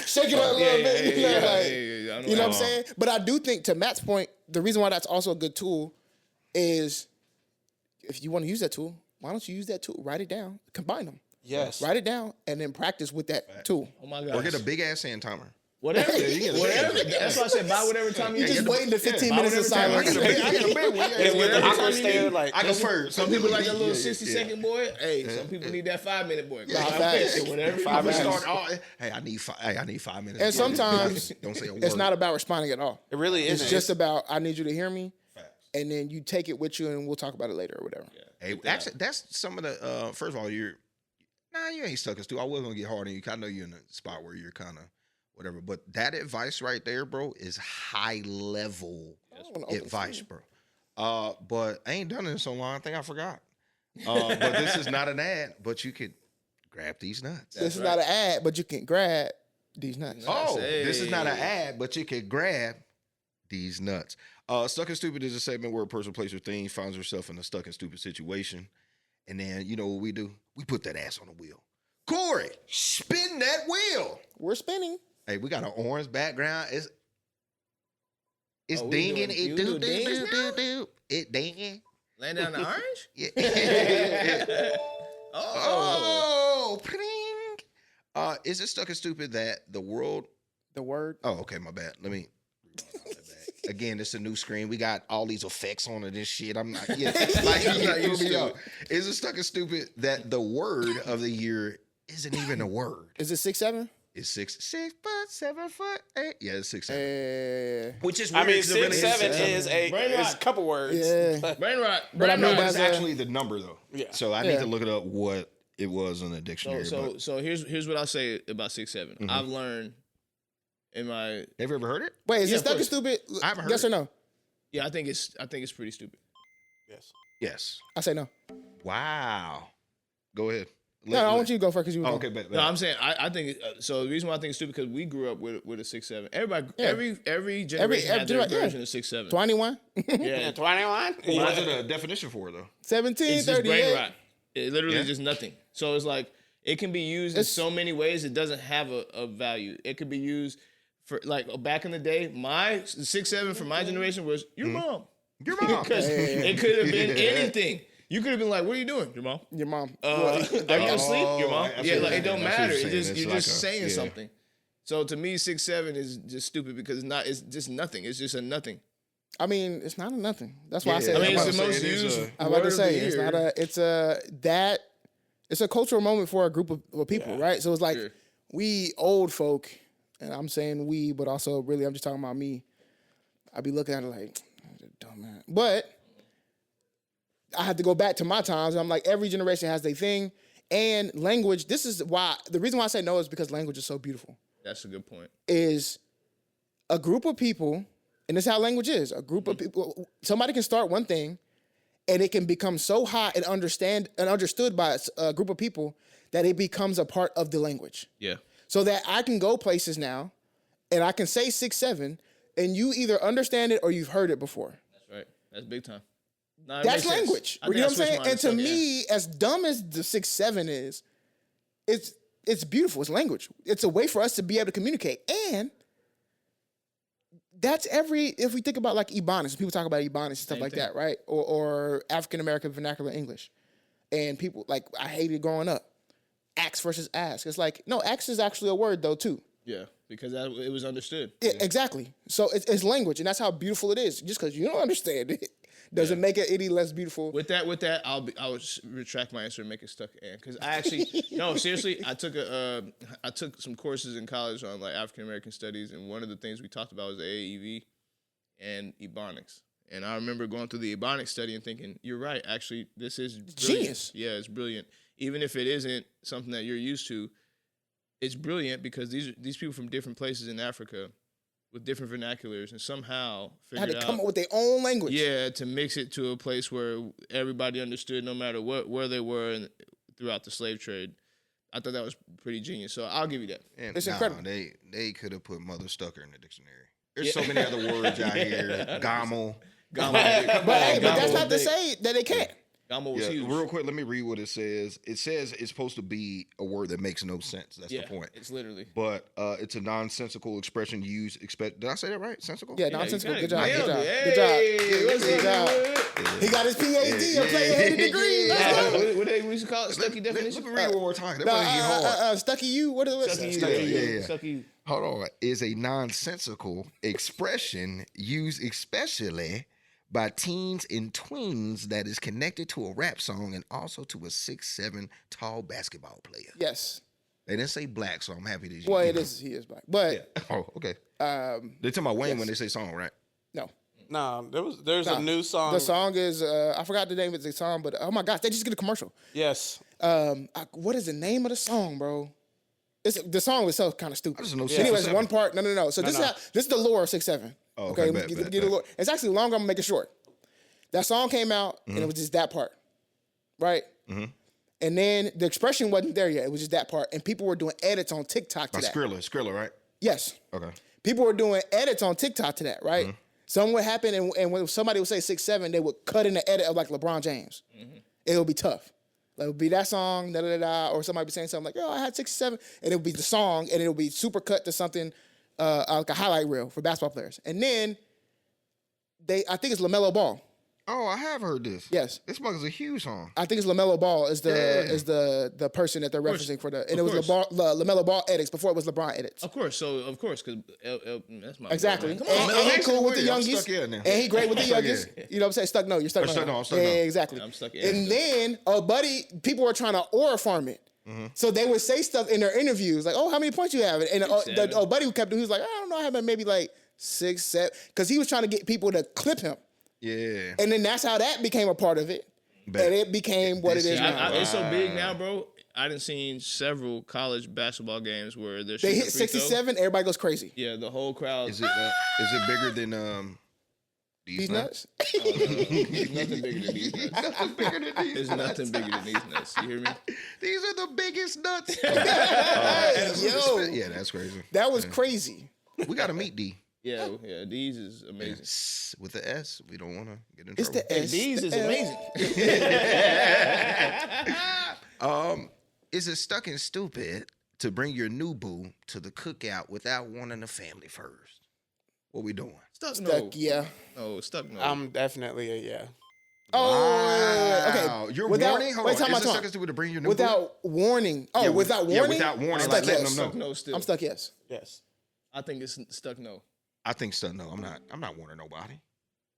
Shake it up a little bit. You know what I'm saying? But I do think, to Matt's point, the reason why that's also a good tool is if you want to use that tool, why don't you use that tool? Write it down. Combine them. Yes. Write it down and then practice with that tool. Oh my God. Or get a big ass sand timer. Whatever. That's why I said buy whatever time you just waiting the 15 minutes of silence. I get a big one. I go first. Some people like a little 60-second boy. Hey, some people need that 5-minute boy. Whatever. 5 minutes. Hey, I need 5 minutes. And sometimes don't say a word. it's not about responding at all. It really isn't. It's just about I need you to hear me, and then you take it with you, and we'll talk about it later or whatever. Yeah. Hey, actually, that's some of the. First of all, you ain't stuck as too. I was gonna get hard on you. I know you're in a spot where you're kind of whatever, but that advice right there, bro, is high level advice, bro. But I ain't done it in so long. I think I forgot. But this is not an ad. But you could grab these nuts. This is not an ad, but you can grab these nuts. Oh, this is not an ad, but you can grab these nuts. Stuck and Stupid is a segment where a person, place, or thing finds herself in a stuck and stupid situation. And then, you know what we do? We put that ass on the wheel. Cori, spin that wheel. We're spinning. Hey, we got an orange background. It's dinging. It do. It dinging. Laying down the orange? Yeah. Oh, pling. Is it stuck and stupid that the word? Oh, okay, my bad. Let me. Again, it's a new screen. We got all these effects on it and shit. I'm not. Yeah, Is it stuck and stupid that the word of the year isn't even a word? Is it 6'7"? It's 6 foot, 7 foot, 8. Yeah, it's 6'7". Which is I weird. mean, 6'7" is a couple words. Yeah. Brain rot. But I mean, That's actually the number though. Yeah. So I need to look it up what it was in the dictionary. So here's what I'll say about 6'7". Mm-hmm. I've learned in my. Have you ever heard it? Wait, is it stuck and stupid? I haven't heard yes it. or no? Yeah, I think it's pretty stupid. Yes. I say no. Wow. Go ahead. No, I want you to go first because you. Okay, but No, I'm saying I think so. The reason why I think it's stupid because we grew up with a 6'7". Everybody, every generation had their version of 6'7". 21, Yeah, 21. What's it a definition for though? 17, It's just 38. brain rot. It literally is just nothing. So it's like it can be used in so many ways. It doesn't have a value. It could be used for like back in the day. My 6'7" from my generation was your mom. Your mom. Because it could have been anything. You could have been like, "What are you doing, your mom? Your mom. Are you asleep, your mom?" Yeah, like it don't matter. You're just saying something. So to me, 6'7" is just stupid because it's just nothing. It's just a nothing. I mean, it's not a nothing. That's why I say. I mean, I'm it's about the to most used. I'm about to word say of the it's year. not a. It's a cultural moment for a group of people, right? So it's like we old folk, and I'm saying we, but also really I'm just talking about me. I be looking at it like, dumb man, but. I have to go back to my times. I'm like, every generation has their thing. And language, this is why, the reason why I say no is because language is so beautiful. That's a good point. Is a group of people, and this is how language is, a group of people, somebody can start one thing, and it can become so hot and understood by a group of people that it becomes a part of the language. Yeah. So that I can go places now, and I can say 6'7", and you either understand it or you've heard it before. That's right. That's big time. No, that's language. You know what I'm saying? And to me, as dumb as the 6'7" is, it's beautiful. It's language. It's a way for us to be able to communicate. And that's if we think about like Ebonics, people talk about Ebonics and stuff like that, right? Or African-American vernacular English. And people, like, I hated growing up. Axe versus ask. It's like, no, axe is actually a word though too. Yeah, because it was understood. Yeah, exactly. So it's language, and that's how beautiful it is. Just because you don't understand it doesn't make it any less beautiful. With that, I would retract my answer and make it stuck in because I actually no seriously. I took some courses in college on like African American studies, and one of the things we talked about was the AAEV and Ebonics. And I remember going through the Ebonics study and thinking, "You're right. Actually, this is brilliant. Genius. Yeah, it's brilliant. Even if it isn't something that you're used to, it's brilliant because these people from different places in Africa." With different vernaculars and somehow figured had to come up with their own language. Yeah, to mix it to a place where everybody understood no matter where they were throughout the slave trade. I thought that was pretty genius. So I'll give you that. It's incredible. They could have put Mutha-Stucka in the dictionary. There's so many other words out here. Gamo. But that's not to say that they can't. Gamo was huge. Real quick, let me read what it says. It says it's supposed to be a word that makes no sense. That's the point. It's literally. But it's a nonsensical expression used. Did I say that right? Sensical? Yeah, nonsensical. Good job. Hey, Good job. He got his PhD, a player degree. What they used to call it? Stucky definition? Let me read one more time. That Stucky you? What is it? Stucky. Hold on. Is a nonsensical expression used especially by teens and tweens that is connected to a rap song and also to a 6'7" tall basketball player. Yes. They didn't say black, so I'm happy that Well, it is. He is black, but Oh, okay. They talking about Wayne when they say song, right? no. No, there's a new song. The song is I forgot the name of the song, but oh my gosh, they just get a commercial. Yes. What is the name of the song, bro? The song itself kind of stupid. I just know Anyways, 6'7". one part. No. So this is the lore of 6'7". Oh, okay. Bet. The lore. It's actually longer. I'm gonna make it short. That song came out and it was just that part, right? Mm-hmm. And then the expression wasn't there yet. It was just that part, and people were doing edits on TikTok to that. Skrilla, right? Yes. Okay. People were doing edits on TikTok to that, right? Mm-hmm. Something would happen, and when somebody would say 6'7", they would cut in the edit of like LeBron James. Mm-hmm. It would be tough. Like, it would be that song, or somebody be saying something like, "Yo, I had 6'7", and it would be the song, and it would be super cut to something like a highlight reel for basketball players. And then I think it's LaMelo Ball. Oh, I have heard this. Yes, this song is a huge song. I think it's LaMelo Ball is the person that they're referencing for the, and it was LaMelo Ball edits before it was LeBron edits. Of course, because that's my exactly. Boy, and he cool with the youngest, and he great with the youngest. You know what I'm saying? Stuck. No, you're stuck. No, I'm stuck. Yeah, exactly. I'm stuck. And then people were trying to aura farm it. Mm-hmm. So they would say stuff in their interviews like, "Oh, how many points you have?" And the buddy who kept it, he was like, "I don't know, I have maybe like 6, 7," because he was trying to get people to clip him. Yeah. And then that's how that became a part of it. And it became what it is now. It's so big now, bro. I done seen several college basketball games where they hit 67, everybody goes crazy. Yeah, the whole crowd. Is it bigger than these nuts? There's nothing bigger than these nuts. Nothing bigger than these There's nuts. nothing bigger than these nuts. You hear me? These are the biggest nuts. Yo. Yeah, that's crazy. That was crazy. We got to meet D. Yeah, these is amazing. Yeah. With the S, we don't want to get in trouble. It's the S. These is amazing. Is it stuck and stupid to bring your new boo to the cookout without warning the family first? What we doing? Stuck, yeah. No, stuck, no. I'm definitely a yeah. Oh, okay. You're warning? Hold on. Is it stuck and stupid to bring your new boo? Without warning. Oh, yeah, without warning? Yeah, without warning. Stuck, like letting yes. them know. Stuck, no, still. I'm stuck, yes. Yes. I think it's stuck, no. I think stuck, no. I'm not warning nobody.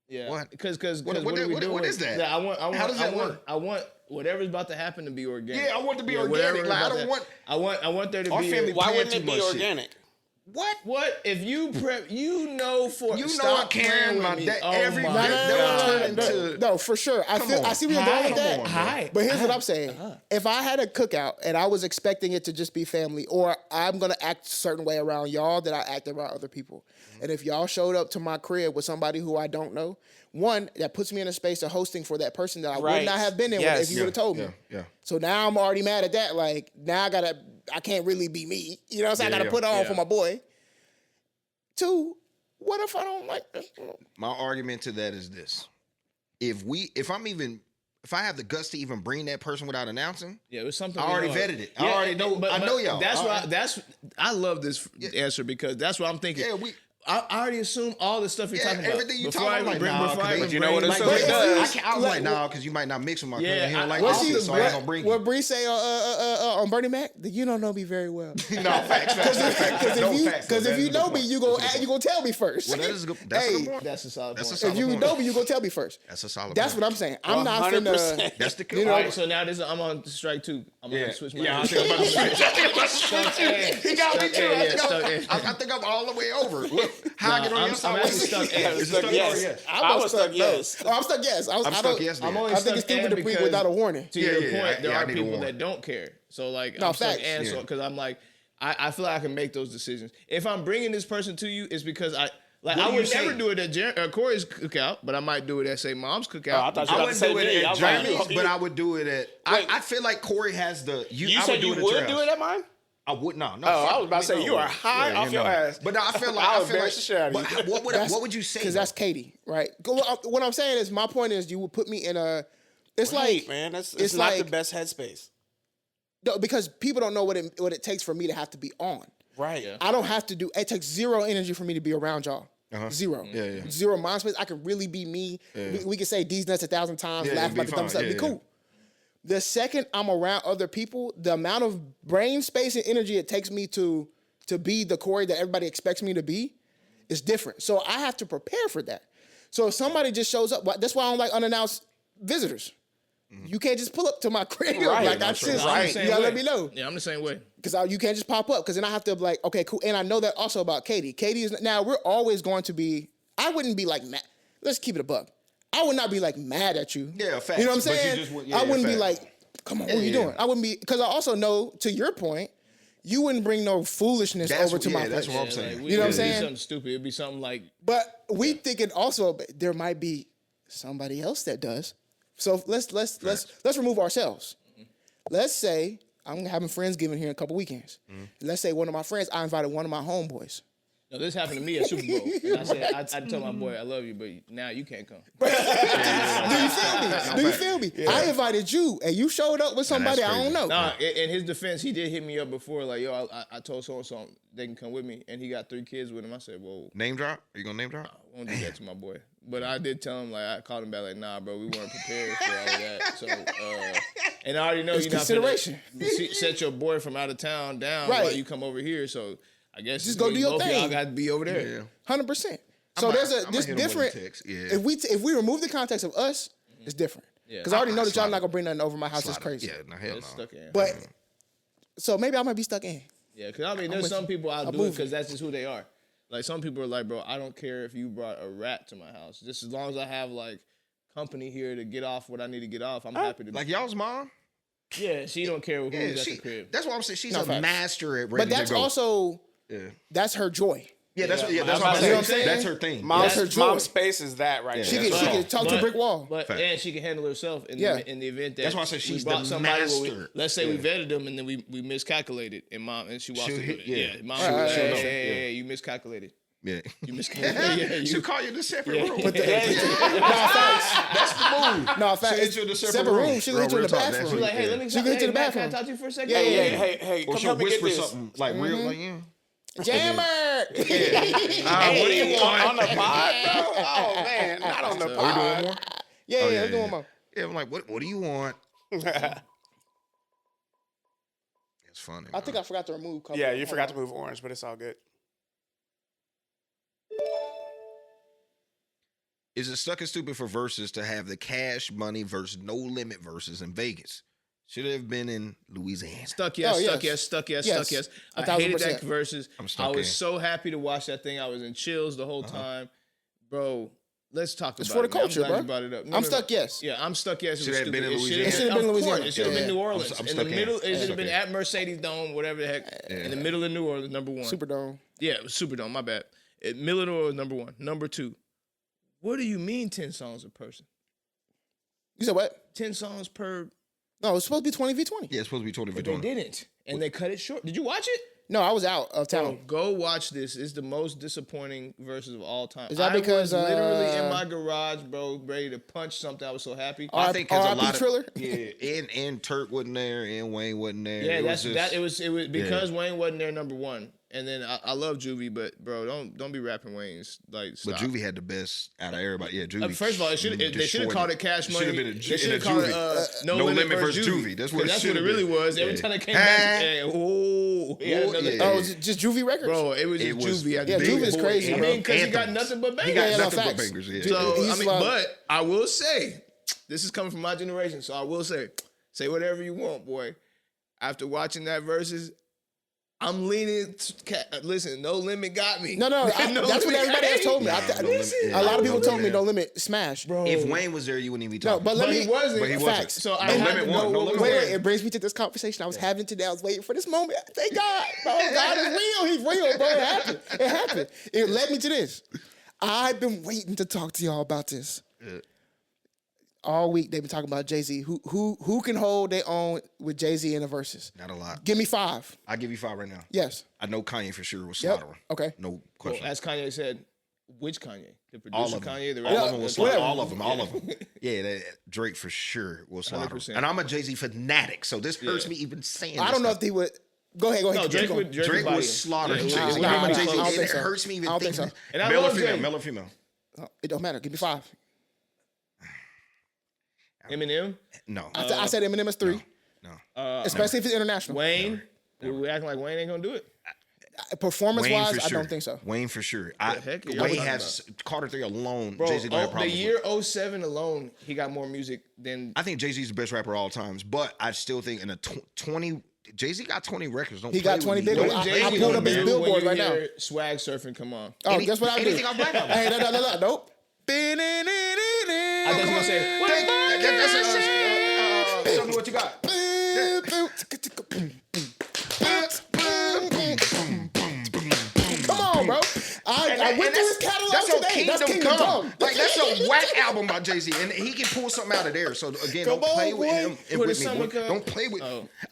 Yeah. What? Because what is that? How does that work? I want whatever's about to happen to be organic. Yeah, I want it to be organic. Like, I want there to our be. Family why wouldn't it be organic? Shit. What? What if you prep? You know for you know stop I can my dad every no, for sure. I see where you're going with that. Hi. But here's what I'm saying: if I had a cookout and I was expecting it to just be family, or I'm gonna act a certain way around y'all that I act around other people, and if y'all showed up to my crib with somebody who I don't know, one that puts me in a space of hosting for that person that I would not have been in with if you would have told me. Yeah. So now I'm already mad at that. Like now I can't really be me. You know what I'm saying? I gotta put on for my boy. 2, what if I don't like this? My argument to that is this: if I have the guts to even bring that person without announcing, it was something. I already vetted it. Yeah, I already know. I know y'all. I love this answer because that's what I'm thinking. Yeah, I already assume all the stuff you're talking about. Everything you talking about. But you know what it does? I was like, nah, because you might not mix with my cousin. He don't like this, so I ain't gonna bring you. What Bree say on Bernie Mac? You don't know me very well. No, facts. Because if you know me, you gonna tell me first. Well, that's a good point. That's a solid point. If you know me, you gonna tell me first. That's a solid point. That's what I'm saying. I'm not finna. That's the all right, so now I'm on strike 2. I'm gonna switch my. Yeah, I think I'm about to switch. He got me too. I think I'm all the way over. How I get on your side? I'm actually stuck. I was stuck yes. I'm stuck yes. I'm stuck yes. I'm only I think it's stupid to bring without a warning. To your point, there are people that don't care. So like, I'm stuck and so because I'm like, I feel like I can make those decisions. If I'm bringing this person to you, it's because I would never do it at Cori's cookout, but I might do it at say Mom's cookout. I wouldn't do it at Jeremy's, but I would do it at. I feel like Cori has the. You said you would do it at mine? I would not. No, I was about to say you are high off your ass. But I feel like what would you say? Because that's Katie, right? What I'm saying is, my point is, you would put me in a. It's like, man, it's not the best headspace. No, because people don't know what it takes for me to have to be on. Right. Yeah. I don't have to do. It takes zero energy for me to be around y'all. Zero. Yeah. Zero mind space. I can really be me. Yeah. We can say these nuts 1,000 times, laugh about the dumb stuff. Be cool. The second I'm around other people, the amount of brain space and energy it takes me to to be the Cori that everybody expects me to be is different. So I have to prepare for that. So if somebody just shows up, that's why I don't like unannounced visitors. You can't just pull up to my crib. Right. Like, that's just, Right. you gotta let me know. Yeah, I'm the same way. Because you can't just pop up. Because then I have to be like, okay, cool. And I know that also about Katie. Katie is, now we're always going to be, I wouldn't be like, mad. Let's keep it a buck. I would not be like mad at you. Yeah, facts. You know what I'm But you saying? just would- I wouldn't be facts. like, come on, what are you doing? I wouldn't be, because I also know, to your point, you wouldn't bring no foolishness over to my That's place. what I'm saying. Like, You know what I'm it'd saying? be something stupid. It'd be something like. But we thinking also there might be somebody else that does. So let's remove ourselves. Let's say I'm having Friendsgiving here in a couple weekends. Let's say one of my friends, I invited one of my homeboys. No, this happened to me at Super Bowl. And I said, I told my boy, I love you, but now you can't come. Do you feel me? Do you feel me? Yeah. I invited you, and you showed up with somebody I don't know. Nah, in his defense, he did hit me up before, like, yo, I told so-and-so they can come with me, and he got 3 kids with him. I said, whoa. Name drop? Are you gonna name drop? I won't do that to my boy. But I did tell him, like, I called him back, like, nah, bro, we weren't prepared for all of that. So, and I already know It's you're not consideration. set your boy from out of town down Right. while you come over here. So I guess Just go do your both of thing. y'all got to be over there. Yeah. 100%. So might- there's I might this hit him with a different. text, yeah. If we remove the context of us, it's different. Yeah. Because I already know that y'all slide not it. gonna bring nothing over my house. It's Slide it. crazy. Yeah, no, hell It's no. stuck in. But so maybe I might be stuck in. Yeah, because I mean, there's with some you. people I'll do it move because that's just who they are. Like, some people are like, bro, I don't care if you brought a rat to my house. Just as long as I have, like, company here to get off what I need to get off, I'm happy to Like y'all's mom? Yeah, she don't care who's Yeah, at the crib. that's what I'm saying. She's No, a facts. master at But ready that's to go. also that's her joy. That's what I'm I'm about to saying. say, That's her thing. Mom's, That's her joy. mom's space is that right She there. can talk to a brick wall. But Fact. and she can handle herself in, Yeah. in the event that That's why I said we she's brought the somebody where master. let's say we vetted them and then we miscalculated and she walks She'll through hit- it. yeah. Mom, She'll- will she'll say, know. hey, you miscalculated. Yeah. You miscalculated. Yeah, She'll call you in a separate room. No, facts. That's the move. No, facts. She'll hit you in a separate Separate room. room. She'll hit you in the Real talk, bathroom. She's like, hey, let me She can hit you in the Matt, can I bathroom. talk to you for a second? Yeah, Hey, yeah. hey, Or come she'll help me get whisper this. something like real, like, Jammer. what do you want? On the pod, bro? Oh, man, not on the Are we doing pod. more? Yeah, Oh, yeah, let's do one more. Yeah, I'm like, what do you want? It's funny. I think I forgot to remove. Yeah, you forgot to move orange, but it's all good. Is it stuck and stupid for Verzuz to have the Cash Money versus No Limit versus in Vegas? Should have been in Louisiana. Stuck, yes, Oh, yes. stuck, yes, stuck, yes, Yes. stuck, yes. I 1,000%. hated that versus. I'm I stuck was in. so happy to watch that thing. I was in chills the whole time. Bro, let's talk It's about for it. the man. culture, I'm glad bro. you brought it up. I'm stuck, yes. Yeah, I'm stuck, yes. It Should was have been stupid. in Louisiana. It should have been Of Louisiana. course, it should have been Yeah. New Orleans. I'm in the stuck in. middle, it should Stuck have been in. at Mercedes Dome, whatever the heck. In the middle of New Orleans, number one. Superdome. Yeah, it was Superdome, my bad. Middle of New Orleans, number one. Number two, what do you mean 10 songs a person? You said what? 10 songs per... No, it's supposed to be 20v20. Yeah, it's supposed to be 20 for But they 20. didn't. And they cut it short. Did you watch it? No, I was out of town. Go watch this. It's the most disappointing verses of all time. Is that because, I was literally in my garage, bro, ready to punch something. I was so happy. I think because a R.I.P. lot of Triller? yeah, and Turk wasn't there, and Wayne wasn't there. Yeah, It that's was that. just- It was because Wayne wasn't there, number one. And then I love Juvie, but bro, don't be rapping Wayne's like. But Stop. Juvie had the best out of everybody. Yeah, Juvie. First of all, they should have called it Cash Money. Should have been a They should have called it No Limit versus Juvie. That's what it 'Cause should have really been. was. Every Yeah. time they came back, he had another. yeah. Oh, was it just Juvie Records? Bro, it was It just was Juvie. Yeah, Big Juvie is boy. crazy, I bro. mean, because he got Anthems. nothing but bangers. He got Yeah, no, nothing but facts. bangers. Yeah. So He's I mean, like- but I will say, this is coming from my generation. So I will say whatever you want, boy. After watching that versus, I'm leaning. Listen, No Limit got me. No, No that's what Limit everybody got else me. told me. Nah, No Limit, yeah. A lot of people No told me Limit. No Limit smash. Bro. If Wayne was there, you wouldn't even be No, talking. but let But me. he wasn't. But he wasn't. Facts. So I No had Limit to won. know No what Limit was Wait, going. wait, it brings me to this conversation I was having today. I was waiting for this moment. Thank God, bro. God is real. He's real, bro. It happened. It happened. It led me to this. I've been waiting to talk to y'all about this. Yeah. All week they've been talking about Jay-Z. Who can hold their own with Jay-Z in the verses? Not a lot. Give me 5. I'll give you 5 right now. Yes. I know Kanye for sure was Yep. slaughtering. Okay. No Well, question. as Kanye said, which Kanye? The producer All of them. Kanye, the All rapper? of them was whatever. slaughtering. All of them. Yeah, Drake for sure will slaughter. 100%. And I'm a Jay-Z fanatic, so this hurts me even saying I this don't know stuff. if they would. Go ahead. No, Keep Drake going. would. Drake body was him. slaughtering. Yeah, Jay-Z. nah, I'm a nah, Jay-Z. I don't think It so. hurts me even I don't think thinking. so. And I Male or love female? Jay. Male or female? It don't matter. Give me 5. Eminem, No. I said Eminem is 3, No. especially if it's international. Wayne. We acting like Wayne ain't gonna do it. Performance-wise, I don't think so. Wayne for sure. Wayne has Carter 3 alone. Bro, Jay-Z gonna have the problems year with. 07 alone, he got more music than. I think Jay-Z's the best rapper of all times, but I still think in a 20. Jay-Z got 20 records. Don't He play got with 20 me. big Don't ones. play I with pulled me, up his man. billboard when you right now. hear Swag surfing, come on. Oh, guess what I do? Anything on Black Album. Hey, nope. I thought you were gonna say. Show me what you got. Come on, bro. I went through his catalog That's today. That's Kingdom Come. Like that's a whack album by Jay-Z, and he can pull something out of there. So again, don't play with him and with me. Don't play with.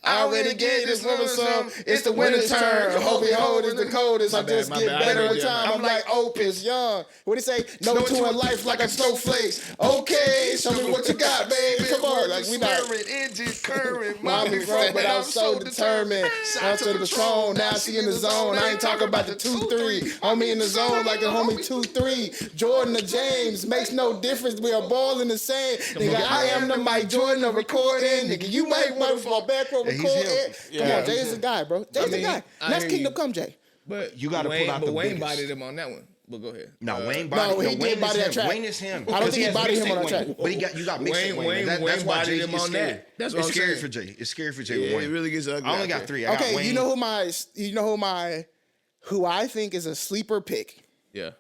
I already gave this woman some. It's the winter turn. Hope you hold is the coldest. I just get better with time. I'm like Opus Young. What do you say? No to a life like a snowflake. Okay, show me what you got, baby. Come on, like we not. Engine current, Mommy broke, but I'm so determined. Out to the throne, now she in the zone. I ain't talking about the 2-3. Homie in the zone like a homie 2-3. Jordan or James makes no difference. We are balling the same. Nigga, I am the Mike Jordan of recording. Nigga, you might want to fall back for recording. Come on, Jay's the guy, bro. Jay's the guy. That's Kingdom Come, Jay. But you got to pull out the Wayne biggest. bodied him on that one. But go ahead. No, Wayne did body that track. Wayne is him. I don't think he bodied him on that track. But you got mixtape Wayne. That's why Jay him is on scary. that. That's what It's I'm scary saying. for Jay. It's scary for Jay. Yeah, Wayne. it really gets ugly. I only got 3. I got Okay, Wayne. who I think is a sleeper pick, Yeah.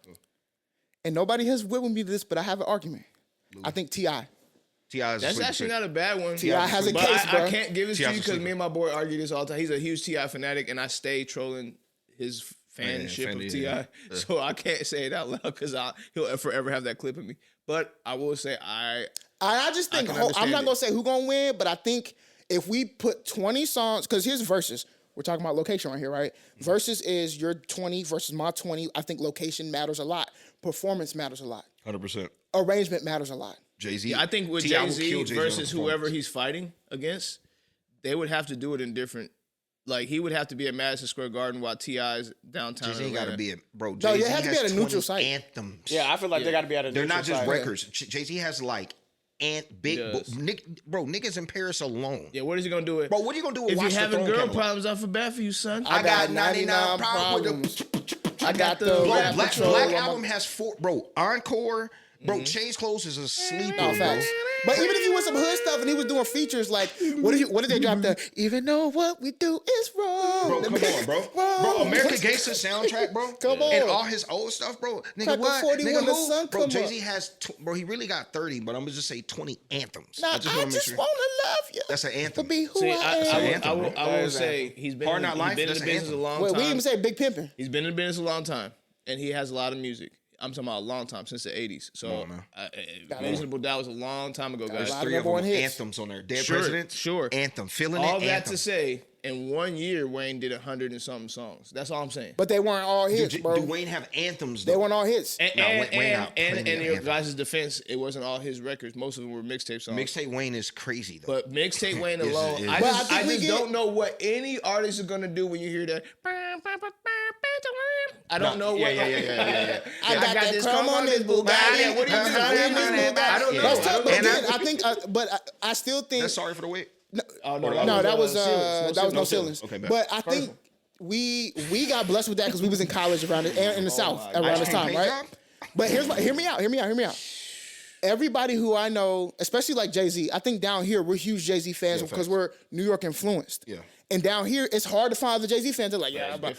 and nobody has with me this, but I have an argument. I think T.I. That's actually not a bad one. T.I. has a But case, bro. I can't give it to T.I. you because sleeper. me and my boy argue this all the time. He's a huge T.I. fanatic, and I stay trolling his fanship of T.I. So I can't say it out loud because he'll forever have that clip of me. But I will say I just think can I'm understand not it. gonna say who gonna win, but I think if we put 20 songs, because here's Verzuz. We're talking about location right here, right? Verzuz is your 20 versus my 20. I think location matters a lot. Performance matters a lot. 100%. Arrangement matters a lot. Jay-Z. Yeah, I think with T.I. will kill Jay-Z Jay-Z versus on whoever performance. he's fighting against, they would have to do it in different. Like he would have to be at Madison Square Garden while T.I.'s downtown. Jay-Z got to be bro. No, Jay-Z you have to be has at a neutral 20 site. Anthems. Yeah, I feel like they got to be at a They're not neutral just site. records. Jay-Z has like big Yes. niggas in Paris alone. Yeah, what is he gonna do? Bro, what are you gonna do with If Watch you're the having Throne girl catalog? problems, I feel bad for you, son. I got 99 problems. I got the Bro, Rap Black Patrol. Album has 4. Bro, Encore. Bro, Change Clothes is a sleeper. No, bro. facts. But even if he was some hood stuff and he was doing features like, what did they drop the, even though what we do is wrong. Bro, come on, bro. Bro, American Gangster soundtrack, bro. Come on. And all his old stuff, bro. Nigga, Crack the what? 40 Nigga, when the who? sun Bro, come Jay-Z up. has, bro, he really got 30, but I'm gonna just say 20 anthems. Nah, I wanna make just sure. want to love you. That's an anthem. To be who See, I am. I will That is say he's been Hard Knock in Life, the that's an business a anthem. long Wait, time. we didn't even say Big Pimpin'. He's been in the business a long time, and he has a lot of music. I'm talking about a long time, since the 80s. So, Reasonable Doubt was a long time ago, guys. a lot of 3 of number one them hits. anthems on there. Dead Sure, Presidents. sure. Anthem. Feeling All it. that Anthem. to say, in 1 year, Wayne did 100 and something songs. That's all I'm saying. But they weren't all hits, Do bro. Wayne have anthems? They though? weren't all hits. And, No, and, Wayne and, got and, plenty in of your anthems. guys' defense, it wasn't all his records. Most of them were mixtape songs. Mixtape Wayne is crazy though. But mixtape Wayne Is- alone, is- I But I just, think I we just get- don't know what any artist is gonna do when you hear that. I don't know what. Yeah. I got that this crumb on this Bugatti. What do you do? I don't know. That's tough, but And again, I think, but I still think. That's Sorry for the Wait. Oh, No, that was Ceilings. no ceilings. Okay, bet. But I think we got blessed with that because we was in college around in the South around this time, right? But hear me out. Everybody who I know, especially like Jay-Z, I think down here we're huge Jay-Z fans because we're New York influenced. Yeah. And down here it's hard to find the Jay-Z fans. They're like, yeah, but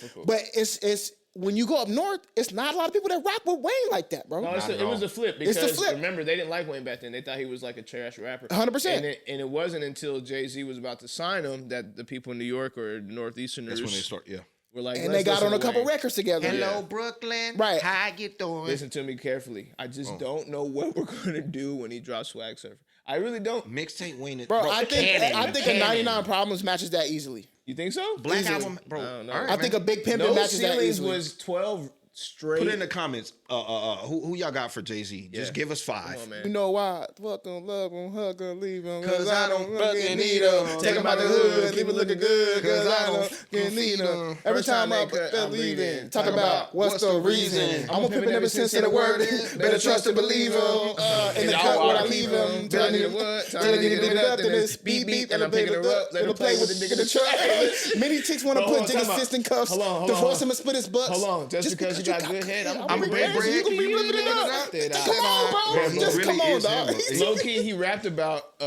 it's when you go up north, it's not a lot of people that rock with Wayne like that, bro. No, it was the flip It's because the flip. remember they didn't like Wayne back then. They thought he was like a trash rapper. 100%. And it wasn't until Jay-Z was about to sign him that the people in New York or Northeasterners That's when they start. Yeah. were like, And let's they got listen on a to couple Wayne. records together. Hello, Brooklyn. Right. How you doing? Listen to me carefully. I just don't know what we're gonna do when he drops Swag Surfer. I really don't. Mixtape Wayne. Is, Bro, I think a Cannon. 99 Problems matches that easily. You think so? Black Easily. Album, bro. I don't know. All right, I think a man. Big Pimpin' No matches that Ceilings easily. was 12 straight. Put in the comments. Who y'all got for Jay-Z? Just give us 5. Come on, man. You know why? Fuck them, love them, hug them, leave them. Cause I don't fucking need them. Take them out the hood, leave it looking good. Cause I don't fucking need them. Every time I put that leave in, talk about what's the reason. I'm a pimpin' ever since the word is. Better trust and believe them. In the cut where I leave them. Till I need what? Till I need to get it up. Then it's beep beep and I'm picking her up. Let her play with the dick in the truck. Many chicks want to put Jigga fist in cuffs to force him to split his butts. Hold on, just because you got good head, I'm break bread. You can be ripping it up. Come on, bro. Just come on, dog. Low key, he rapped about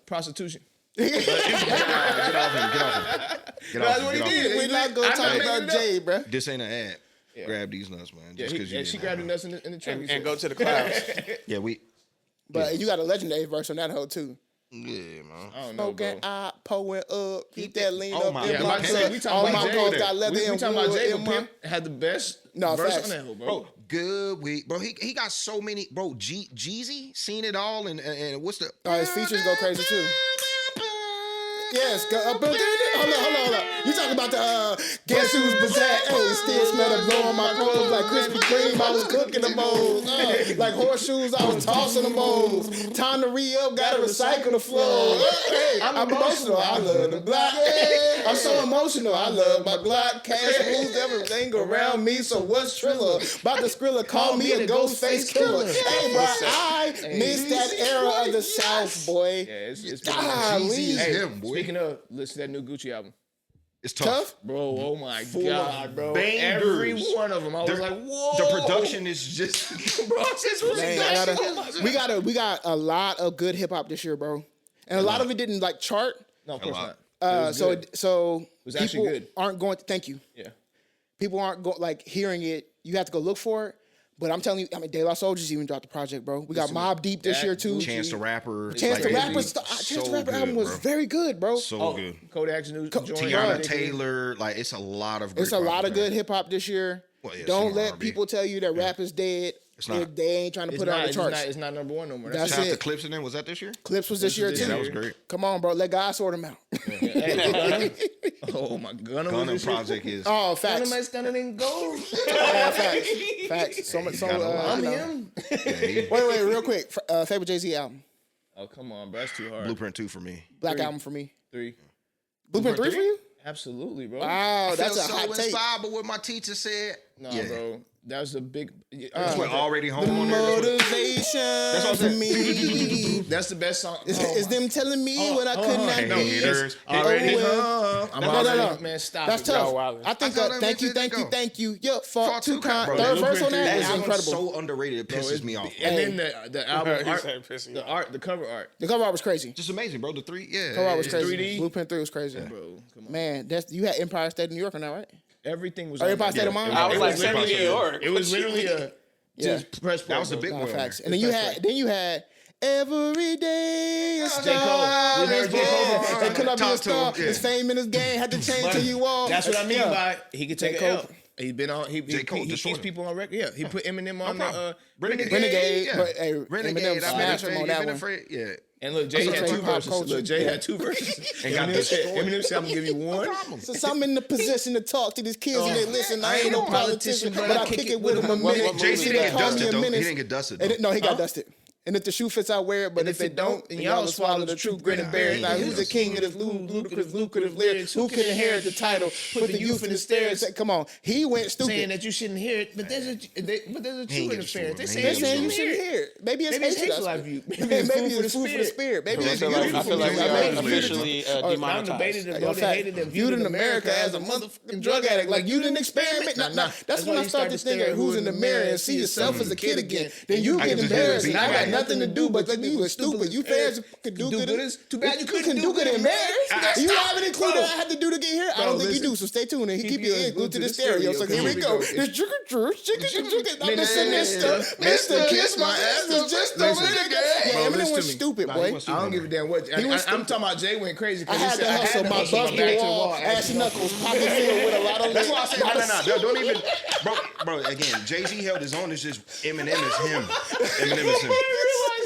prostitution. Get off him. That's what he did. We're not gonna talk about Jay, bro. This ain't an ad. Yeah. Grab these nuts, man. Just because you. She grabbed the nuts in the truck and go to the clouds. Yeah, But you got a legendary verse on that hoe too. Yeah, man. I don't know, Smoking bro. out, pulling up, keep that lean Oh up. my in God. my We cup. All talking my about clothes Jay. got leather We and talking about wood Jay, in but my. Pimp had the best No, verse facts. on that hoe, bro. Bro, good week, bro. He got so many, bro. Jeezy seen it all, and what's the? Oh, his features go crazy too. Yes, hold on. You talking about the guess who's bazaar? Hey, still smell the blow on my clothes like Krispy Kreme. I was cooking the moles. Like horseshoes, I was tossing the moles. Time to re-up, gotta recycle the flow. Hey, I'm emotional. I love the block. Hey, I'm so emotional. I love my Glock. Cash moves everything around me. So what's Triller? About the Skrilla, call me a ghost face killer. Hey, bro, I miss that era of the South, boy. Yeah, it's Jeezy is him, boy. Speaking of, listen to that new Gucci album. It's tough. Bro, oh my God, bro. bangers. Every one of them. I was like, whoa. The production is just, bro. We got a lot of good hip hop this year, bro, and a lot of it didn't like chart. No, of course not. So It was actually people good. aren't going. Thank you. Yeah. People aren't like hearing it. You have to go look for it. But I'm telling you, I mean, De La Soulja's even dropped the project, bro. We got Mobb Deep this year too. Chance the Rapper. Chance the Rapper album was very good, bro. So good. Kodak's new joint. Tiana Taylor, like it's a lot of. It's a lot of good hip hop this year. Well, yeah, Don't some let R&B. people tell you that rap is dead. It's not. They ain't trying to put it on the charts. It's not number one no more. That's Shout out it. to Clips in there. Was that this year? Clips was this year too. Yeah, that was great. Come on, bro. Let God sort them out. Oh my God. Gunna project is. Oh, facts. Gunna didn't go. Yeah, facts. So much. I'm you know. him. Wait, real quick. Favorite Jay-Z album. Oh, come on, bro. That's too hard. Blueprint 2 for me. Black album for me. 3. Blueprint 3 for you? Absolutely, bro. Wow, that's a so hot take. inspired by what my teacher said. Nah, Yeah. bro. That was a big. That's what already home on there. Motivation for me. That's the best song. Is them telling me what I could not do? Haters. Already. Oh, I'm no. already, man, stop That's it. tough. Y'all I think I told them thank you. Your Fought fault too kind. bro. Third verse on Blueprint that three, is That album's incredible. so underrated. It pisses me off. And then the album He art, said pissing the you off. art, the cover art. The cover art was crazy. Just amazing, bro. The 3, yeah. Cover art was It's crazy. 3D. Blueprint 3 was crazy. Bro, come on. Man, you had Empire State of New York on that, right? Everything was. Or on Empire there. State of Mind? I was It like, was send me literally New York. It was literally a Yeah. press. That was the big No, one. facts. And then you had every day a J. star. Cole. We heard J. Cole. And could I be a Talk to star? him, yeah. His fame and his game had to change to you all. That's what I mean by he could take J. an Cole. L. He's been on. He J. Cole keeps destroyed him. people on record. Yeah, he put Eminem on the Renegade, yeah. but hey, Renegade. Eminem I've been smashed him afraid. on that Been one. afraid. Yeah. And look, Jay That's had a 2 hip-hop verses. culture. Look, Jay Yeah. had 2 verses. And got destroyed. Eminem said, "I'm gonna give you one." Problem. Since I'm in the position to talk to these kids and they listen, I I ain't no politician, but I kick it with them a minute. Jay-Z They didn't get call me dusted a though. He menace. didn't get dusted And though. no, he got dusted. And if the shoe fits, I wear it. But if it don't, then y'all swallow the truth, grin and bear it. Now, who's the king of this lucrative lyrics? Who can inherit the title? Put the youth in the stairs. Come on, he went Saying stupid. that you shouldn't hear it, but there's a true get interference. you. They They're saying saying you you shouldn't shouldn't hear it. hear it. Maybe it's Maybe it's hateful. hateful of you. Maybe it's food for the spirit. Maybe I it's feel like we beautiful. are Maybe officially Non-debated demonetized. and Yo, voted, fact, hated and viewed in America as a motherfucking drug addict. Like you didn't experiment. Nah. That's when I started thinking, who's in the mirror and see yourself as a kid again. Then you get embarrassed. And I got nothing to do but like you was stupid. You fans could do good. Too bad you couldn't do good in marriage. You haven't included Bro. what I had to do to get here. I don't think you do. So stay tuned and keep your ears glued to the stereo. So here we go. This chicken. I'm the sinister. Mr. Kiss my ass is just a minute. Yeah, Eminem was stupid, boy. I don't give a damn what. I'm talking about Jay went crazy. I had to hustle my bucket wall, ashy knuckles, pocket filled with a lot of. That's why I said no. Don't even, bro. Again, Jay-Z held his own. It's just Eminem is him. Eminem is him.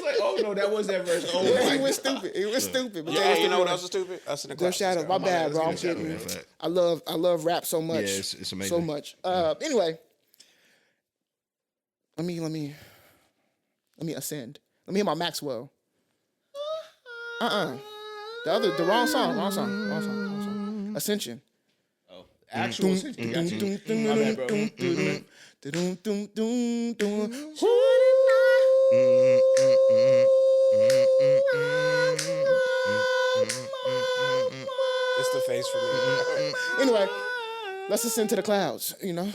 Like, oh no, that was that verse. Oh Yeah, my he was stupid. He was stupid. But Yeah, you know what else is stupid? Us in the Good class. shadows. My bad, bro. I'm Shadow, kidding. man. I love rap so much. Yeah, it's amazing. So much. Anyway, Let me ascend. Let me hear my Maxwell. The wrong song. Ascension. Oh, actual Ascension. Got you. My bad, bro. It's the face for me. Anyway, let's ascend to the clouds, you know?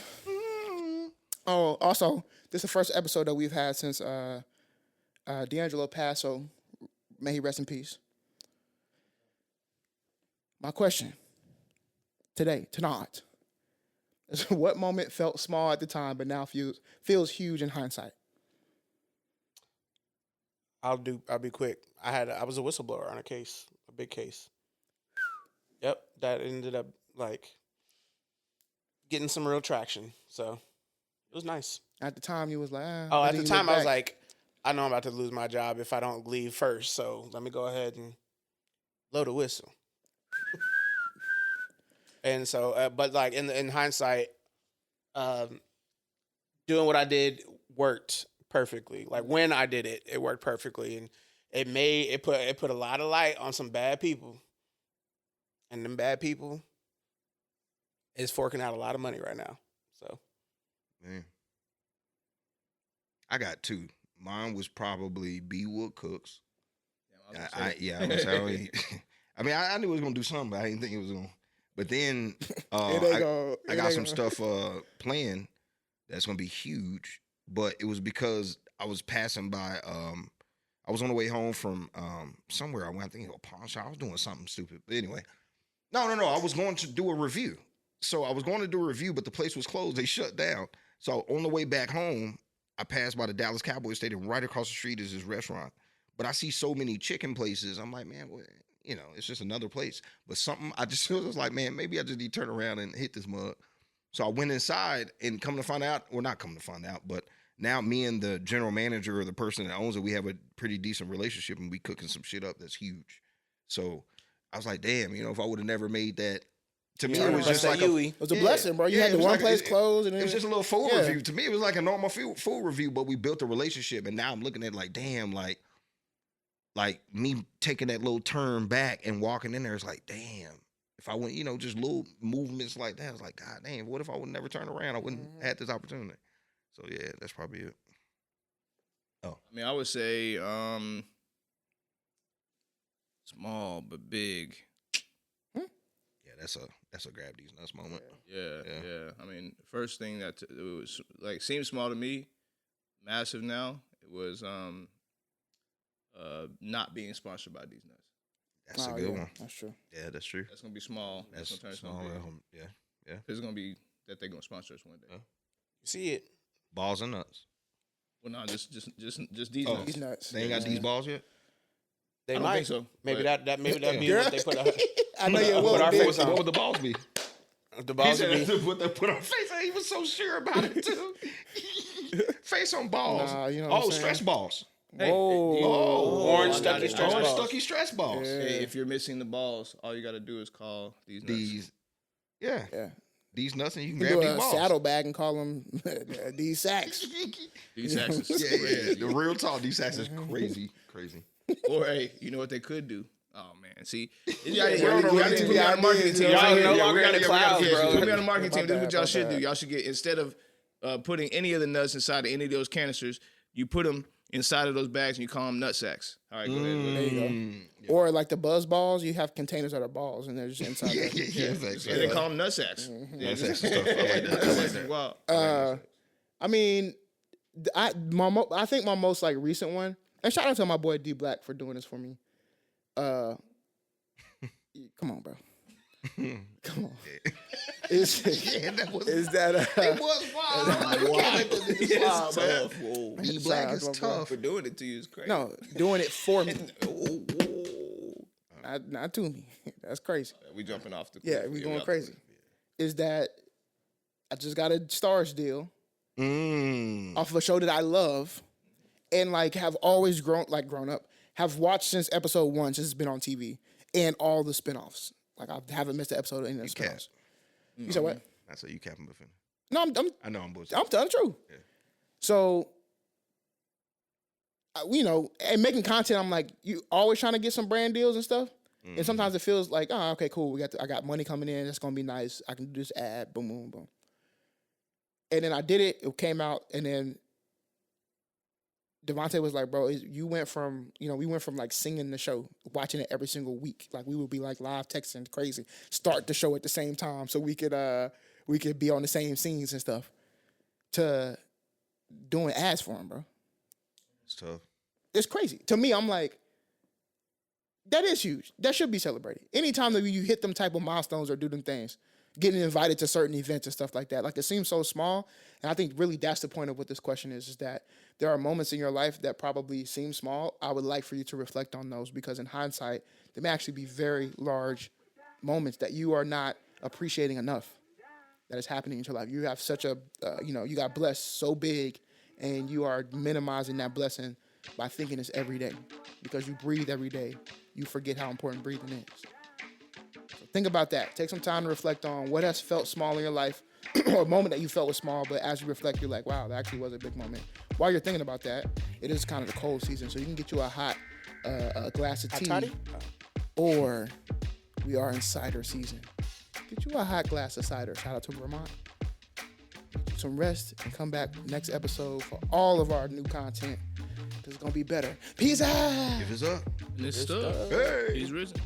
Oh, also, this is the first episode that we've had since D'Angelo passed, so may he rest in peace. My question tonight, is what moment felt small at the time but now feels huge in hindsight? I'll be quick. I was a whistleblower on a big case. Yep, that ended up like getting some real traction. So it was nice. At the time, you was like, at the time I was like, I know I'm about to lose my job if I don't leave first. So let me go ahead and blow the whistle. And so, but like in hindsight, doing what I did worked perfectly. Like when I did it, it worked perfectly, and it put a lot of light on some bad people, and them bad people is forking out a lot of money right now. So, man, I got two. Mine was probably B. Wood Cooks. I mean, I knew it was gonna do something, but I didn't think it was gonna. But then I got some stuff planned that's gonna be huge. But it was because I was passing by. I was on the way home from somewhere. I went. I think it was a pawn shop. I was doing something stupid. But anyway, no. I was going to do a review. So I was going to do a review, but the place was closed. They shut down. So on the way back home, I passed by the Dallas Cowboys Stadium. Right across the street is this restaurant. But I see so many chicken places. I'm like, man, well, it's just another place. But something, I was like, man, maybe I just need to turn around and hit this mug. So I went inside and not come to find out, but now me and the general manager or the person that owns it, we have a pretty decent relationship and we cooking some shit up that's huge. So I was like, damn, if I would have never made that. To me, it was just like it was a blessing, bro. You had the one place closed. And it was just a little food review. To me, it was like a normal food review, but we built a relationship. And now I'm looking at it like, damn, like me taking that little turn back and walking in there, it's like, damn. If I went, just little movements like that, I was like, God damn, what if I would never turn around? I wouldn't have had this opportunity. So, yeah, that's probably it. Oh. I mean, I would say small but big. Yeah, that's a grab these nuts moment. Yeah. I mean, the first thing that it was like seems small to me, massive now. It was not being sponsored by these nuts. That's a good one. That's true. Yeah, that's true. That's gonna be small. That's small. Yeah. It's gonna be that they're gonna sponsor us one day. You see it? Balls and nuts. Well, no, just these nuts. These nuts. They ain't got these balls yet. They might. Think so. Maybe that be what they put. I know you will. What would the balls be? The balls would be put on face. He was so sure about it too. Face on balls. Nah, you know what I'm saying? Stress balls. orange Stucky stress balls. Stucky stress balls. Yeah. Hey, if you're missing the balls, all you got to do is call these nuts. Yeah. These nuts, and you can You grab do these a balls. saddlebag and call them these sacks. These sacks is Yeah. The real talk. These sacks is crazy. Or hey, you know what they could do? Oh man, see, Yeah, y'all need to put me on the marketing team. Y'all no longer in the clouds, bro. Put me on the marketing team. This is what y'all should bad. do. Y'all should get, instead of putting any of the nuts inside of any of those canisters, you put them inside of those bags and you call them nut sacks. All right, go ahead. There you go. Or like the buzz balls, you have containers that are balls and they're just inside. And they call them nut sacks. Nut sacks and stuff. I like that. Wow. I mean, I think my most like recent one, and shout out to my boy D Black for doing this for me. Come on, bro. Come on. It was wild. D Black is tough. For doing it to you is crazy. No, doing it for me. Not to me. That's crazy. We jumping off the Yeah, we going crazy. Is that I just got a Stars deal off of a show that I love and like have always grown up, have watched since episode 1 since it's been on TV and all the spinoffs. Like I haven't missed an episode of any of the spinoffs. You said what? I said you capping before. No, I know I'm bullshit. I'm telling the truth. Yeah. So, you know, and making content, I'm like, you always trying to get some brand deals and stuff. And sometimes it feels like, oh, okay, cool. I got money coming in. That's gonna be nice. I can do this ad. Boom, boom, boom. And then I did it. It came out, and then Devontae was like, bro, we went from like singing the show, watching it every single week. Like we would be like live texting crazy, start the show at the same time so we could be on the same scenes and stuff, to doing ads for him, bro. It's tough. It's crazy. To me, I'm like, that is huge. That should be celebrated. Anytime that you hit them type of milestones or do them things, getting invited to certain events and stuff like that. Like, it seems so small. And I think really that's the point of what this question is that there are moments in your life that probably seem small. I would like for you to reflect on those, because in hindsight, they may actually be very large moments that you are not appreciating enough that is happening in your life. You have such a, you got blessed so big, and you are minimizing that blessing by thinking it's every day. Because you breathe every day, you forget how important breathing is. So think about that. Take some time to reflect on what has felt small in your life, or a moment that you felt was small, but as you reflect, you're like, wow, that actually was a big moment. While you're thinking about that, it is kind of the cold season, so you can get you a hot a glass of tea, or we are in cider season. Get you a hot glass of cider. Shout out to Vermont. Get you some rest and come back next episode for all of our new content. It's gonna be better. Peace out. Give us up. And it's stuff. Hey. He's risen.